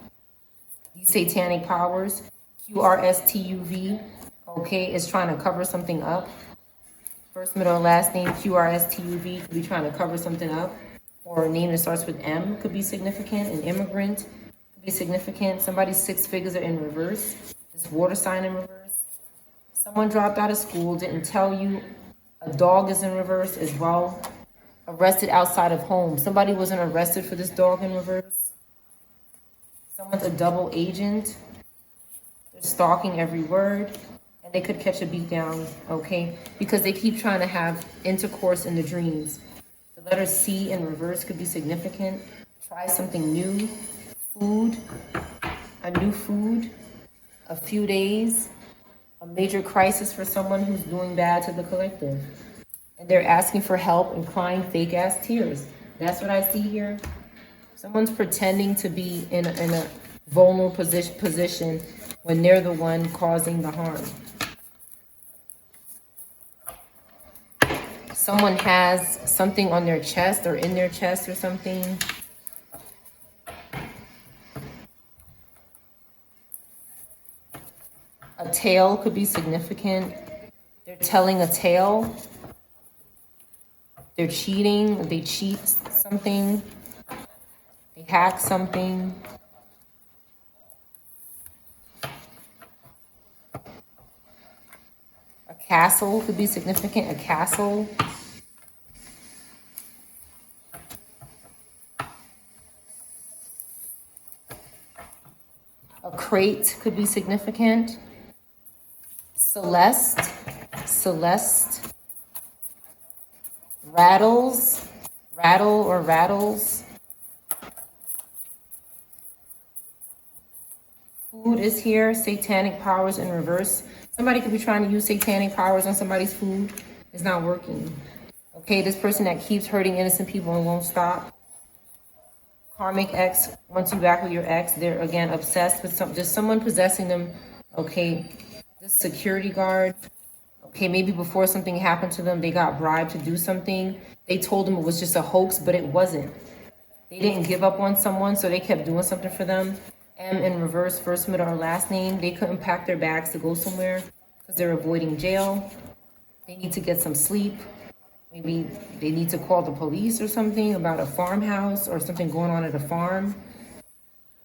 These satanic powers. QRSTUV, okay, is trying to cover something up. First, middle, and last name, QRSTUV, could be trying to cover something up. Or a name that starts with M could be significant. An immigrant could be significant. Somebody's 6 figures are in reverse. This water sign in reverse. Someone dropped out of school, didn't tell you. A dog is in reverse as well. Arrested outside of home. Somebody wasn't arrested for this dog in reverse. Someone's a double agent. They're stalking every word. And they could catch a beat down, okay? Because they keep trying to have intercourse in the dreams. The letter C in reverse could be significant. Try something new. Food. A new food. A few days. A major crisis for someone who's doing bad to the collective. And they're asking for help and crying fake ass tears. That's what I see here. Someone's pretending to be in a vulnerable position when they're the one causing the harm. Someone has something on their chest or in their chest or something. A tale could be significant. They're telling a tale. They're cheating. They cheat something. They hack something. A castle could be significant. A castle. A crate could be significant. Celeste. Rattles. Rattle or rattles. Food is here. Satanic powers in reverse. Somebody could be trying to use satanic powers on somebody's food. It's not working. Okay, this person that keeps hurting innocent people and won't stop. Karmic ex wants you back with your ex. They're again obsessed with just someone possessing them. Okay, this security guard. Okay, maybe before something happened to them, they got bribed to do something. They told them it was just a hoax, but it wasn't. They didn't give up on someone, so they kept doing something for them. M in reverse, first, middle, or last name. They couldn't pack their bags to go somewhere because they're avoiding jail. They need to get some sleep. Maybe they need to call the police or something about a farmhouse or something going on at a farm.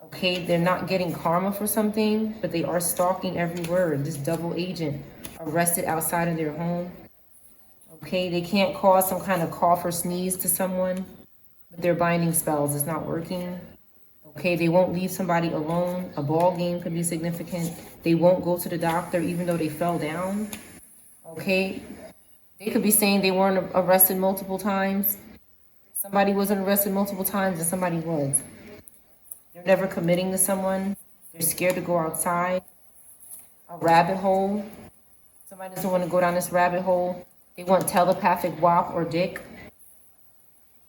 Okay, they're not getting karma for something, but they are stalking every word. This double agent arrested outside of their home. Okay, they can't cause some kind of cough or sneeze to someone, but they're binding spells. It's not working. Okay, they won't leave somebody alone. A ball game could be significant. They won't go to the doctor even though they fell down. Okay, they could be saying they weren't arrested multiple times. Somebody wasn't arrested multiple times and somebody was. They're never committing to someone. They're scared to go outside. A rabbit hole. Somebody doesn't want to go down this rabbit hole. They want telepathic wop or dick.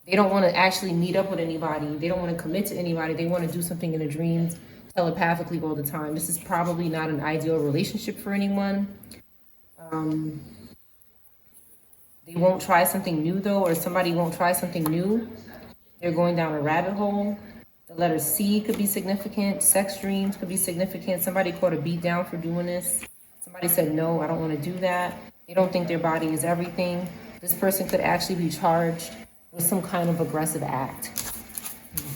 They don't want to actually meet up with anybody. They don't want to commit to anybody. They want to do something in the dreams telepathically all the time. This is probably not an ideal relationship for anyone. They won't try something new though, or somebody won't try something new. They're going down a rabbit hole. The letter C could be significant. Sex dreams could be significant. Somebody caught a beat down for doing this. Somebody said, no, I don't want to do that. They don't think their body is everything. This person could actually be charged with some kind of aggressive act.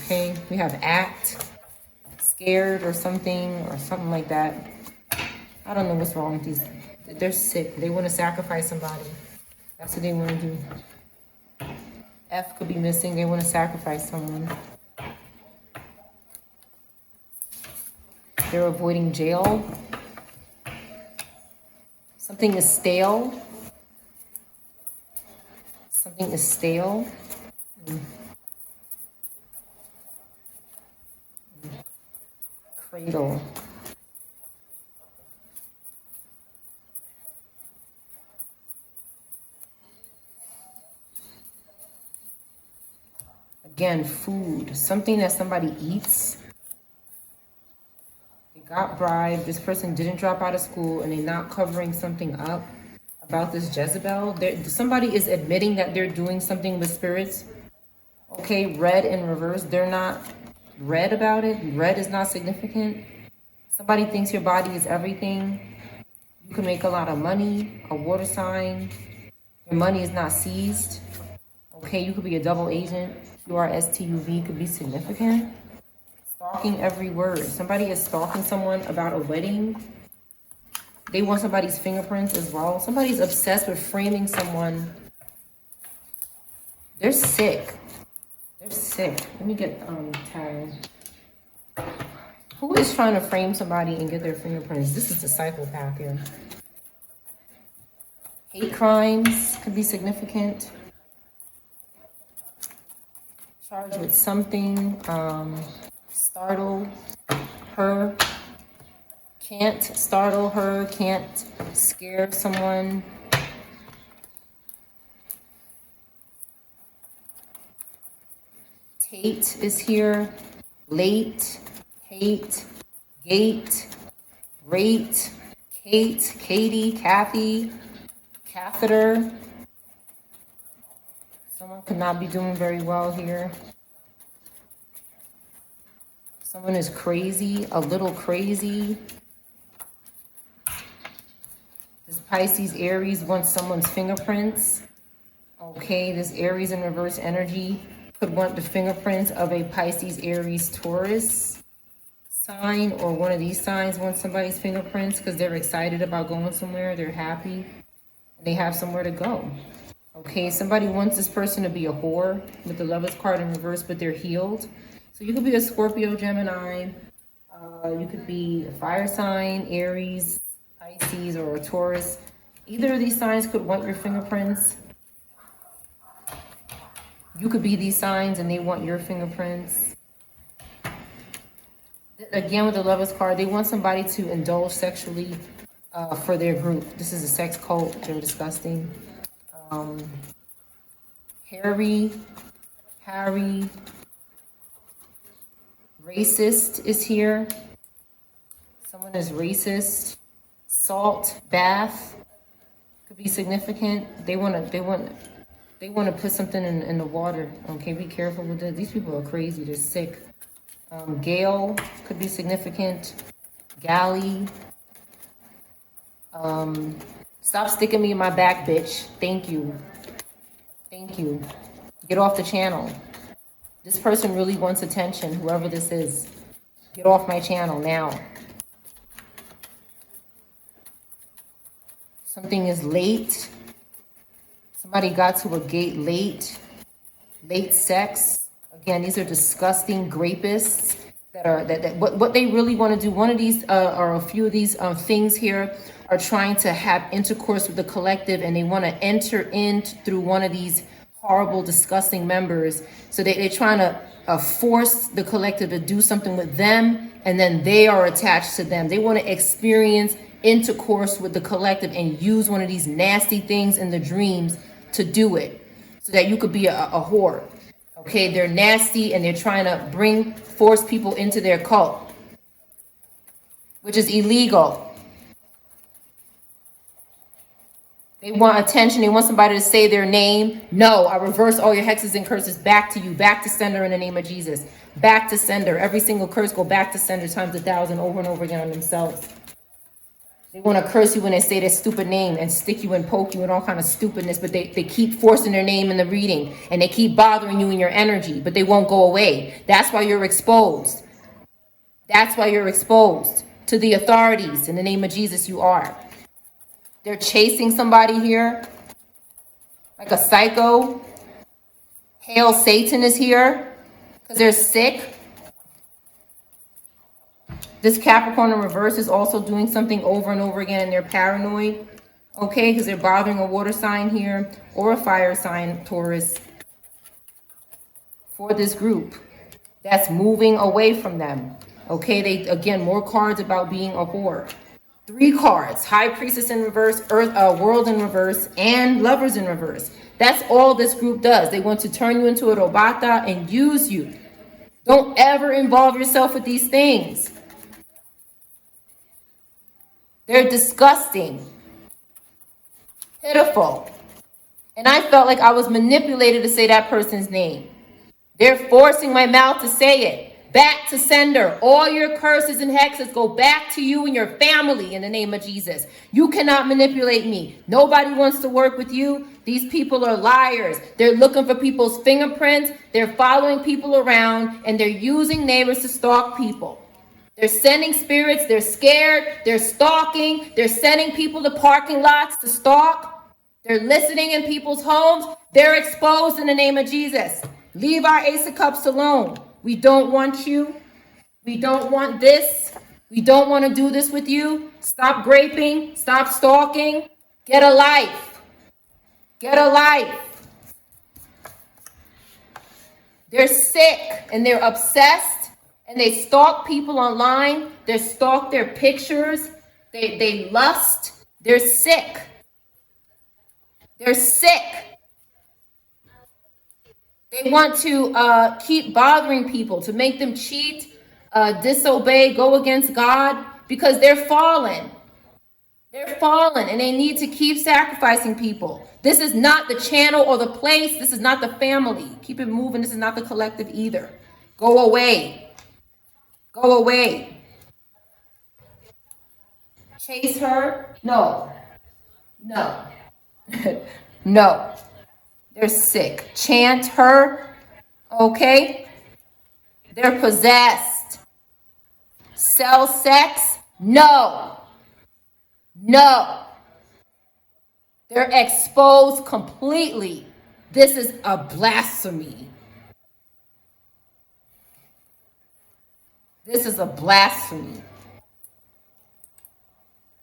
Okay, we have act, scared or something like that. I don't know what's wrong with these. They're sick. They want to sacrifice somebody. That's what they want to do. F could be missing. They want to sacrifice someone. They're avoiding jail. Something is stale. Something is stale. Cradle. Again, food. Something that somebody eats. They got bribed. This person didn't drop out of school and they're not covering something up about this Jezebel. Somebody is admitting that they're doing something with spirits. Okay, red in reverse. They're not red about it. Red is not significant. Somebody thinks your body is everything. You can make a lot of money. A water sign. Your money is not seized. Okay, you could be a double agent. QRSTUV could be significant. Stalking every word. Somebody is stalking someone about a wedding. They want somebody's fingerprints as well. Somebody's obsessed with framing someone. They're sick. They're sick. Let me get tarot. Who is trying to frame somebody and get their fingerprints? This is the psychopath here. Hate crimes could be significant. Charged with something. Startle her. Can't startle her. Can't scare someone. Tate is here. Late. Hate. Gate. Rate. Kate. Katie. Kathy. Catheter. Someone could not be doing very well here. Someone is crazy, a little crazy. This Pisces Aries wants someone's fingerprints. Okay, this Aries in reverse energy could want the fingerprints of a Pisces Aries Taurus sign, or one of these signs wants somebody's fingerprints because they're excited about going somewhere. They're happy. They have somewhere to go. Okay, somebody wants this person to be a whore with the Lovers card in reverse, but they're healed. So you could be a Scorpio, Gemini. You could be a fire sign, Aries, Pisces, or a Taurus. Either of these signs could want your fingerprints. You could be these signs and they want your fingerprints. Again, with the Lovers card, they want somebody to indulge sexually for their group. This is a sex cult. They're disgusting. Harry, racist is here. Someone is racist. Salt bath could be significant. They want to put something in the water. Okay, be careful with it. These people are crazy. They're sick. Gale could be significant. Galley. Stop sticking me in my back, bitch. Thank you. Thank you. Get off the channel. This person really wants attention, whoever this is. Get off my channel now. Something is late. Somebody got to a gate late. Late sex. Again, these are disgusting grapists what they really want to do. One of these or a few of these things here are trying to have intercourse with the collective, and they want to enter in through one of these horrible, disgusting members. So they're trying to force the collective to do something with them, and then they are attached to them. They want to experience intercourse with the collective and use one of these nasty things in the dreams to do it, so that you could be a whore. Okay, they're nasty and they're trying to force people into their cult, which is illegal. They want attention. They want somebody to say their name. No, I reverse all your hexes and curses back to you, back to sender in the name of Jesus. Back to sender. Every single curse go back to sender times 1,000 over and over again on themselves. They want to curse you when they say their stupid name and stick you and poke you and all kind of stupidness, but they keep forcing their name in the reading, and they keep bothering you in your energy, but they won't go away. That's why you're exposed. That's why you're exposed to the authorities. In the name of Jesus, you are. They're chasing somebody here, like a psycho. Hail Satan is here because they're sick. This Capricorn in reverse is also doing something over and over again, and they're paranoid. Okay, because they're bothering a water sign here or a fire sign, Taurus, for this group that's moving away from them. Okay, again, more cards about being a whore. 3 cards: High Priestess in reverse, World in reverse, and Lovers in reverse. That's all this group does. They want to turn you into a robata and use you. Don't ever involve yourself with these things. They're disgusting, pitiful. And I felt like I was manipulated to say that person's name. They're forcing my mouth to say it. Back to sender. All your curses and hexes go back to you and your family in the name of Jesus. You cannot manipulate me. Nobody wants to work with you. These people are liars. They're looking for people's fingerprints. They're following people around, and they're using neighbors to stalk people. They're sending spirits. They're scared. They're stalking. They're sending people to parking lots to stalk. They're listening in people's homes. They're exposed in the name of Jesus. Leave our Ace of Cups alone. We don't want you. We don't want this. We don't want to do this with you. Stop graping. Stop stalking. Get a life. Get a life. They're sick and they're obsessed and they stalk people online. They stalk their pictures. They lust. They're sick. They're sick. They want to keep bothering people, to make them cheat, disobey, go against God, because they're fallen. They're fallen and they need to keep sacrificing people. This is not the channel or the place. This is not the family. Keep it moving. This is not the collective either. Go away. Go away. Chase her? No. No. No. They're sick. Chant her? Okay. They're possessed. Sell sex? No. No. They're exposed completely. This is a blasphemy. This is a blasphemy.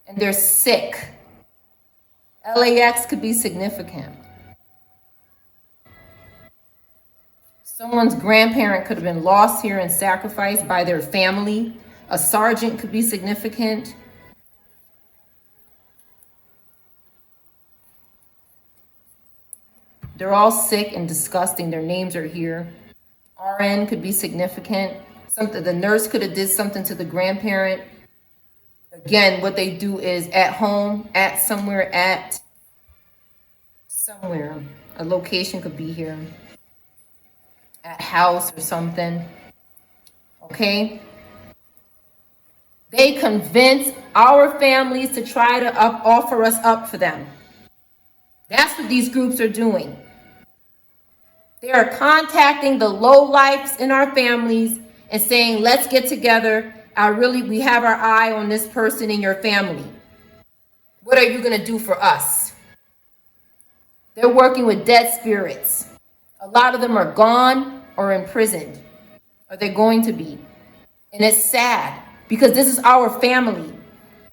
And they're sick. LAX could be significant. Someone's grandparent could have been lost here and sacrificed by their family. A sergeant could be significant. They're all sick and disgusting. Their names are here. RN could be significant. The nurse could have did something to the grandparent. Again, what they do is at home, somewhere. A location could be here. At house or something. Okay? They convince our families to try to offer us up for them. That's what these groups are doing. They are contacting the lowlifes in our families and saying, let's get together. We have our eye on this person in your family. What are you going to do for us? They're working with dead spirits. A lot of them are gone or imprisoned, or they're going to be. And it's sad because this is our family.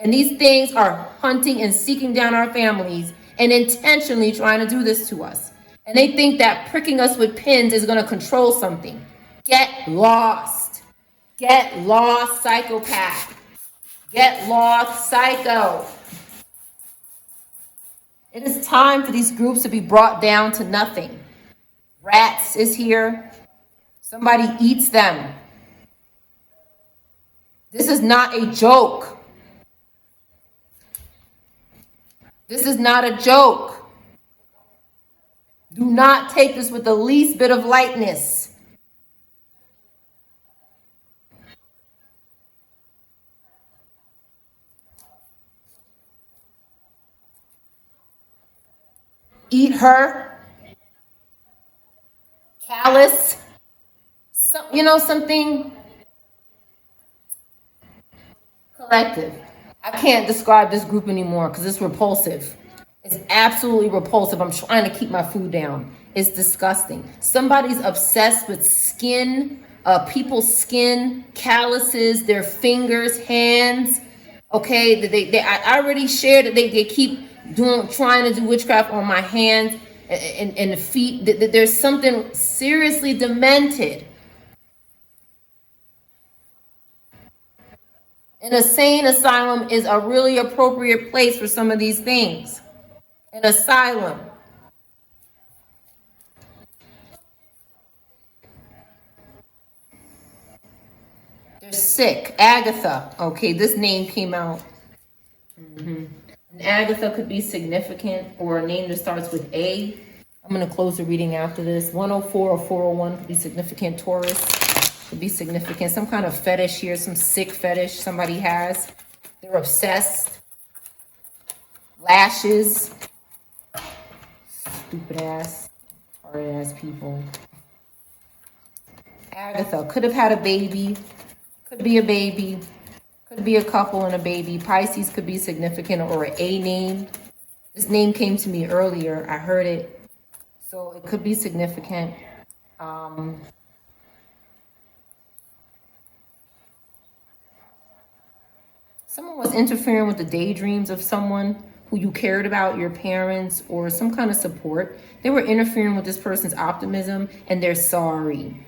And these things are hunting and seeking down our families and intentionally trying to do this to us. And they think that pricking us with pins is going to control something. Get lost. Get lost, psychopath. Get lost, psycho. It is time for these groups to be brought down to nothing. Rats is here. Somebody eats them. This is not a joke. This is not a joke. Do not take this with the least bit of lightness. Eat her. Callous. Something collective. I can't describe this group anymore because it's repulsive. It's absolutely repulsive. I'm trying to keep my food down. It's disgusting. Somebody's obsessed with skin, people's skin, calluses, their fingers, hands. Okay, I already shared that they keep trying to do witchcraft on my hands and the feet. There's something seriously demented. An insane asylum is a really appropriate place for some of these things. An asylum. They're sick. Agatha. Okay, this name came out. And Agatha could be significant, or a name that starts with A. I'm going to close the reading after this. 104 or 401 could be significant. Taurus could be significant. Some kind of fetish here, some sick fetish somebody has. They're obsessed. Lashes. Stupid ass, hard ass people. Agatha could have had a baby. Could be a baby. Could be a couple and a baby. Pisces could be significant, or a name. This name came to me earlier. I heard it. So it could be significant. Someone was interfering with the daydreams of someone who you cared about, your parents, or some kind of support. They were interfering with this person's optimism, and they're sorry.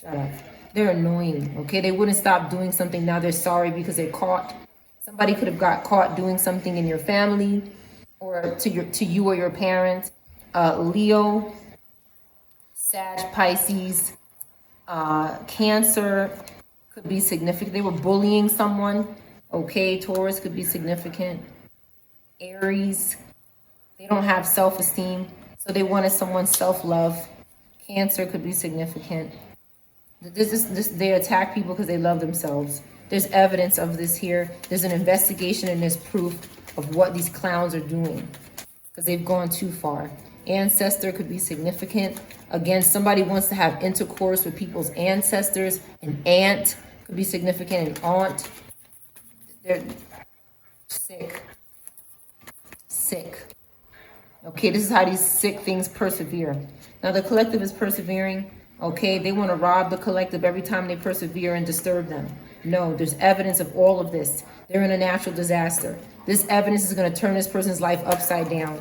Shut up. They're annoying, okay? They wouldn't stop doing something. Now they're sorry because they're caught. Somebody could have got caught doing something in your family or to you or your parents. Leo, Sag, Pisces, Cancer could be significant. They were bullying someone. Okay, Taurus could be significant. Aries, they don't have self-esteem, so they wanted someone's self-love. Cancer could be significant. They attack people because they love themselves. There's evidence of this here. There's an investigation and there's proof of what these clowns are doing because they've gone too far. Ancestor could be significant. Again, somebody wants to have intercourse with people's ancestors. An aunt could be significant. An aunt. They're sick. Sick. Okay, this is how these sick things persevere. Now the collective is persevering. Okay, they want to rob the collective every time they persevere and disturb them. No, there's evidence of all of this. They're in a natural disaster. This evidence is going to turn this person's life upside down.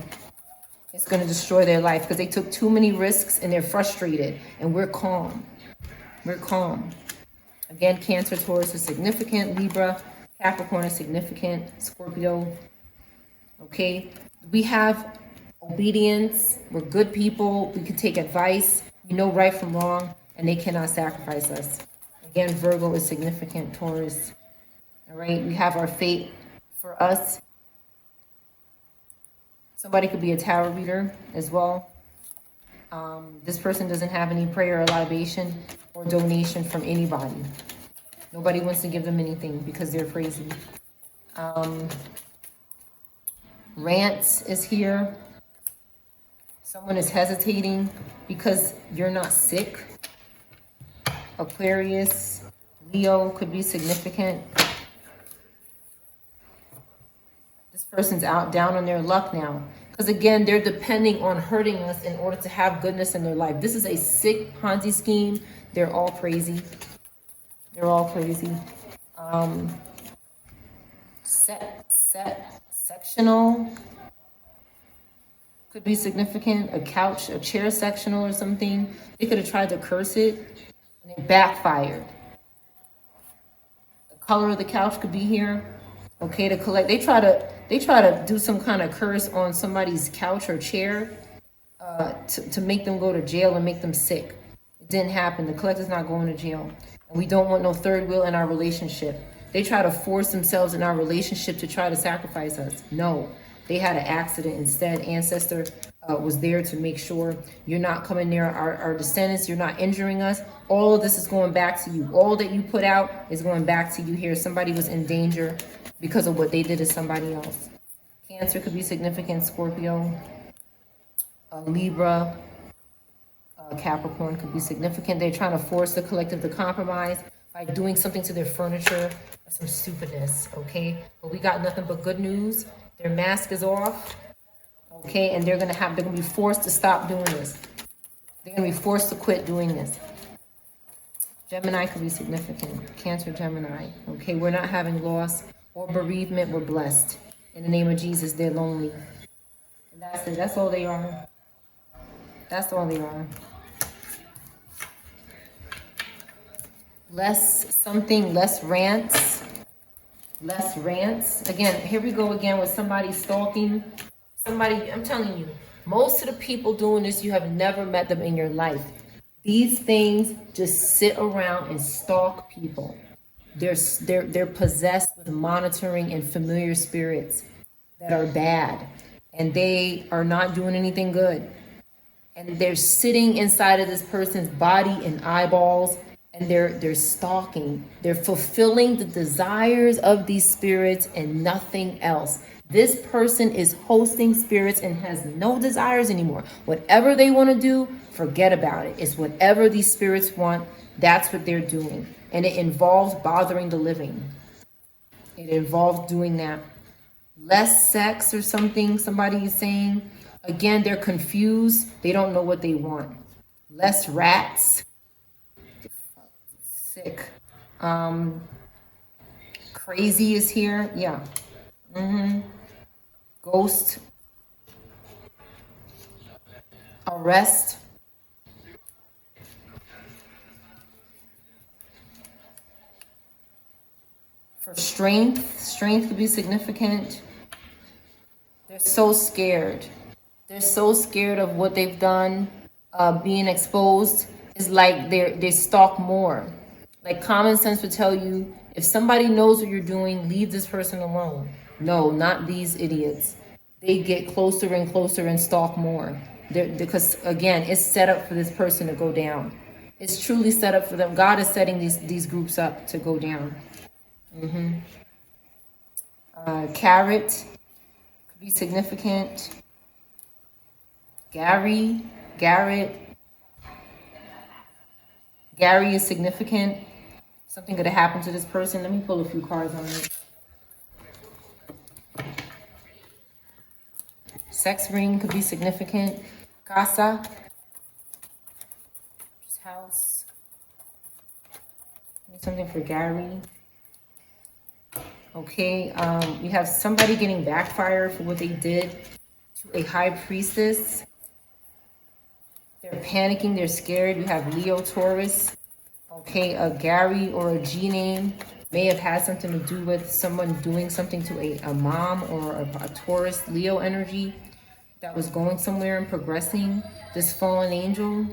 It's going to destroy their life because they took too many risks and they're frustrated. And we're calm. We're calm. Again, Cancer, Taurus is significant. Libra, Capricorn is significant. Scorpio. Okay, we have obedience. We're good people. We can take advice. We know right from wrong, and they cannot sacrifice us. Again, Virgo is significant. Taurus. All right, we have our fate for us. Somebody could be a tarot reader as well. This person doesn't have any prayer or libation or donation from anybody. Nobody wants to give them anything because they're crazy. Rants is here. Someone is hesitating because you're not sick. Aquarius, Leo could be significant. This person's out down on their luck now. Because again, they're depending on hurting us in order to have goodness in their life. This is a sick Ponzi scheme. They're all crazy. They're all crazy. Sectional could be significant. A couch, a chair sectional or something. They could have tried to curse it and it backfired. The color of the couch could be here. Okay, to collect. They try to do some kind of curse on somebody's couch or chair to make them go to jail and make them sick. It didn't happen. The collector's not going to jail. And we don't want no third wheel in our relationship. They try to force themselves in our relationship to try to sacrifice us. No, they had an accident. Instead, Ancestor was there to make sure you're not coming near our descendants. You're not injuring us. All of this is going back to you. All that you put out is going back to you here. Somebody was in danger because of what they did to somebody else. Cancer could be significant. Scorpio, Libra, Capricorn could be significant. They're trying to force the collective to compromise by doing something to their furniture or some stupidness, okay? But we got nothing but good news. Their mask is off, okay? And they're gonna be forced to stop doing this. They're gonna be forced to quit doing this. Gemini could be significant. Cancer, Gemini, okay? We're not having loss or bereavement. We're blessed. In the name of Jesus, they're lonely. And that's it. That's all they are. That's all they are. Less rants. Less rants. Again, here we go again with somebody stalking. Somebody, I'm telling you, most of the people doing this, you have never met them in your life. These things just sit around and stalk people. They're possessed with monitoring and familiar spirits that are bad. And they are not doing anything good. And they're sitting inside of this person's body and eyeballs. And they're stalking. They're fulfilling the desires of these spirits and nothing else. This person is hosting spirits and has no desires anymore. Whatever they want to do, forget about it. It's whatever these spirits want. That's what they're doing. And it involves bothering the living. It involves doing that. Less sex or something, somebody is saying. Again, they're confused. They don't know what they want. Less rats. Sick. Crazy is here. Yeah. Ghost. Ar.Rest. For strength. Strength could be significant. They're so scared. They're so scared of what they've done, being exposed. It's like they stalk more. Like common sense would tell you, if somebody knows what you're doing, leave this person alone. No, not these idiots. They get closer and closer and stalk more. Because again, it's set up for this person to go down. It's truly set up for them. God is setting these groups up to go down. Carrot could be significant. Gary is significant. Something could have happened to this person. Let me pull a few cards on it. Sex ring could be significant. Casa, house. Need something for Gary. Okay, we have somebody getting backfired for what they did to a high priestess. They're panicking, they're scared. You have Leo, Taurus. Okay, a Gary or a G name may have had something to do with someone doing something to a mom or a Taurus, Leo energy that was going somewhere and progressing. This fallen angel.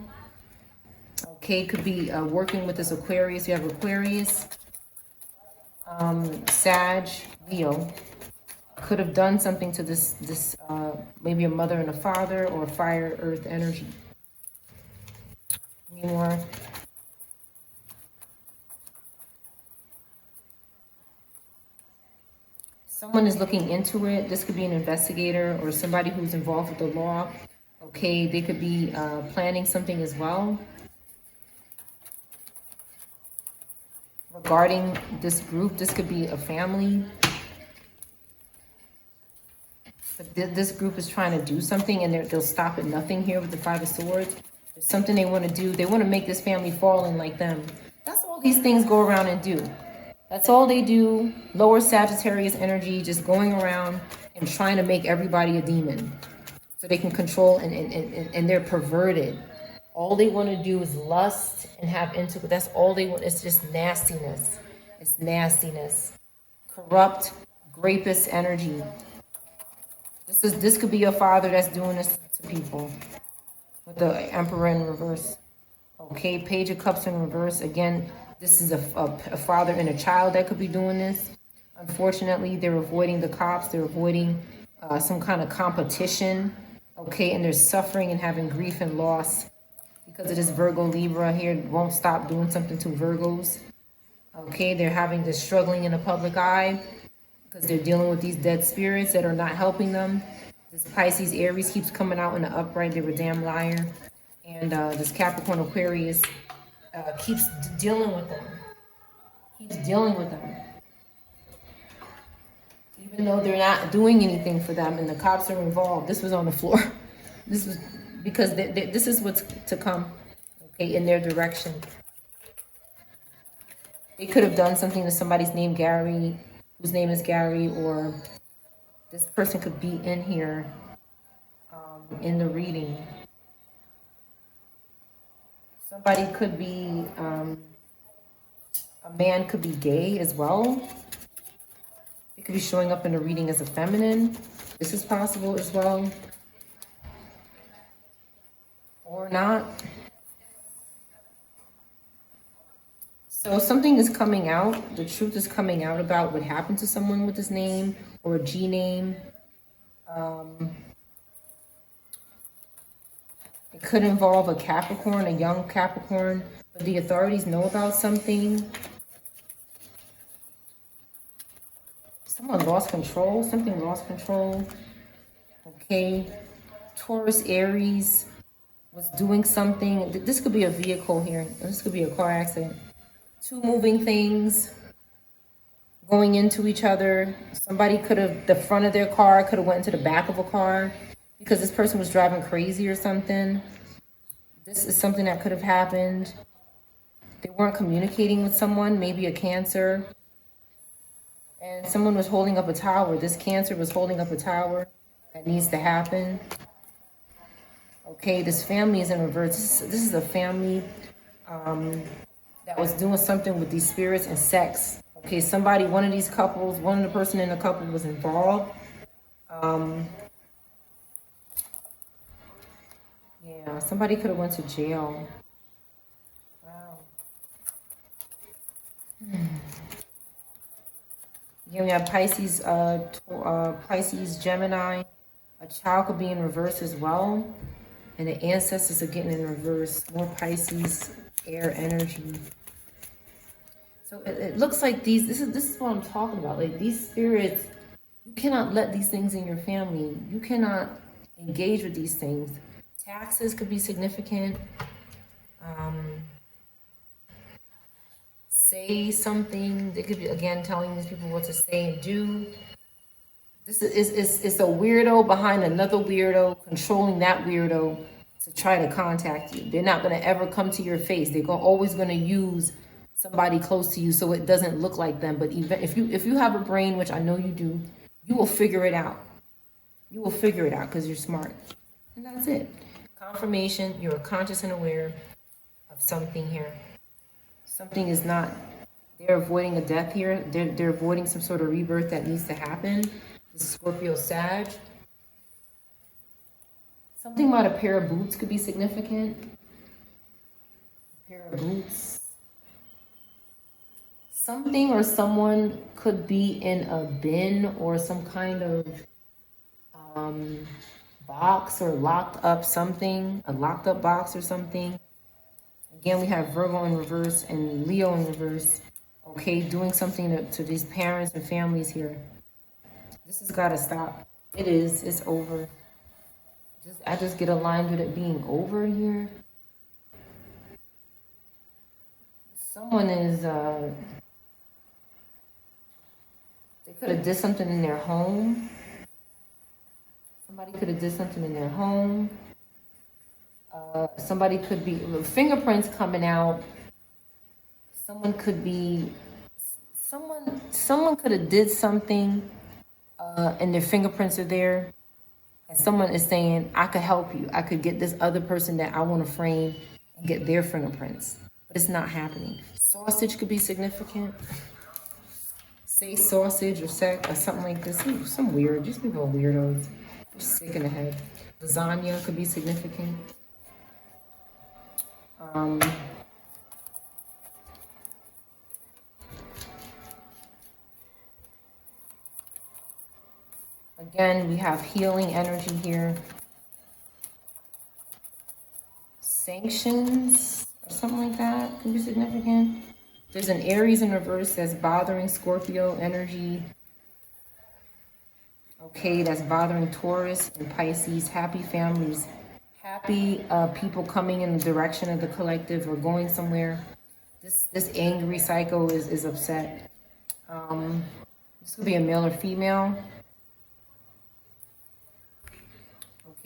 Okay, could be working with this Aquarius. You have Aquarius, Sag, Leo. Could have done something to this maybe a mother and a father, or fire, earth energy. Any more? Someone is looking into it. This could be an investigator or somebody who's involved with the law. Okay, they could be planning something as well regarding this group. This could be a family. But this group is trying to do something, and they'll stop at nothing here with the Five of Swords. There's something they want to do. They want to make this family fall in like them. That's all these things go around and do. That's all they do. Lower Sagittarius energy, just going around and trying to make everybody a demon so they can control, and they're perverted. All they want to do is lust and have intimacy. That's all they want. It's just nastiness. It's nastiness. Corrupt, rapist energy. This could be your father that's doing this to people with the Emperor in reverse. Okay, Page of Cups in reverse. Again, this is a father and a child that could be doing this. Unfortunately, they're avoiding the cops. They're avoiding some kind of competition. Okay, and they're suffering and having grief and loss because of this Virgo Libra here. Won't stop doing something to Virgos. Okay, they're having this struggling in the public eye because they're dealing with these dead spirits that are not helping them. This Pisces Aries keeps coming out in the upright. They're a damn liar. And this Capricorn Aquarius keeps dealing with them. Keeps dealing with them. Even though they're not doing anything for them and the cops are involved. This was on the floor. This was because this is what's to come, okay, in their direction. They could have done something to somebody's name, Gary, whose name is Gary, or this person could be in here in the reading. Somebody could be, a man could be gay as well. It could be showing up in the reading as a feminine. This is possible as well. Or not. So something is coming out. The truth is coming out about what happened to someone with this name or a G name. It could involve a Capricorn, a young Capricorn, but the authorities know about something. Someone lost control. Something lost control. Okay. Taurus, Aries was doing something. This could be a vehicle here. This could be a car accident. two moving things going into each other. Somebody could have, the front of their car could have went into the back of a car because this person was driving crazy or something. This is something that could have happened. They weren't communicating with someone, maybe a Cancer. And someone was holding up a tower. This Cancer was holding up a tower. That needs to happen. Okay, this family is in reverse. This is a family that was doing something with these spirits and sex. Okay, somebody, one of these couples, one of the person in the couple was involved. Yeah, somebody could have went to jail. Wow. Yeah, we have Pisces, Pisces, Gemini. A child could be in reverse as well. And the ancestors are getting in reverse. More Pisces, air energy. So it looks like this is what I'm talking about. Like these spirits, you cannot let these things in your family. You cannot engage with these things. Taxes could be significant. Say something. They could be, again, telling these people what to say and do. This is a weirdo behind another weirdo, controlling that weirdo to try to contact you. They're not going to ever come to your face. They're always going to use somebody close to you so it doesn't look like them. But even if you have a brain, which I know you do, you will figure it out. You will figure it out because you're smart. And that's it. Confirmation, you're conscious and aware of something here. Something is not, they're avoiding a death here. They're avoiding some sort of rebirth that needs to happen. This is Scorpio Sag. Something about a pair of boots could be significant. A pair of boots. Something or someone could be in a bin or some kind of box or locked up something, a locked up box or something. Again, we have Virgo in reverse and Leo in reverse. Okay, doing something to these parents and families here. This has got to stop. It is. It's over. I just get aligned with it being over here. Someone is, they could have did something in their home. Somebody could have did something in their home. Somebody could be, fingerprints coming out. Someone could be, someone could have did something and their fingerprints are there. And someone is saying, I could help you. I could get this other person that I want to frame and get their fingerprints. But it's not happening. Sausage could be significant. Say sausage or sex or something like this. Some weird, just people are weirdos. They're sick in the head. Lasagna could be significant. Again, we have healing energy here. Sanctions or something like that could be significant. There's an Aries in reverse that's bothering Scorpio energy. Okay, that's bothering Taurus and Pisces. Happy families. Happy people coming in the direction of the collective or going somewhere. This angry psycho is upset. This could be a male or female.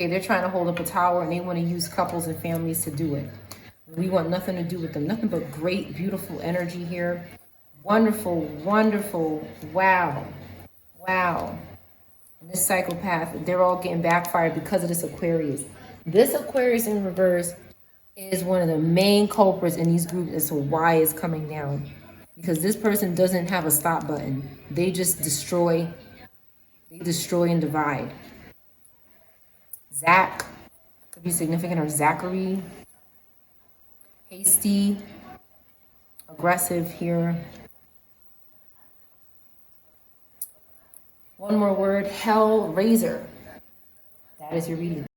Okay, they're trying to hold up a tower and they want to use couples and families to do it. We want nothing to do with them. Nothing but great, beautiful energy here. Wonderful, wonderful. Wow. Wow. And this psychopath, they're all getting backfired because of this Aquarius. This Aquarius in reverse is one of the main culprits in these groups as to why it's coming down. Because this person doesn't have a stop button. They just destroy. They destroy and divide. Zach could be significant, or Zachary. Hasty, aggressive here. One more word, Hellraiser. That is your reading.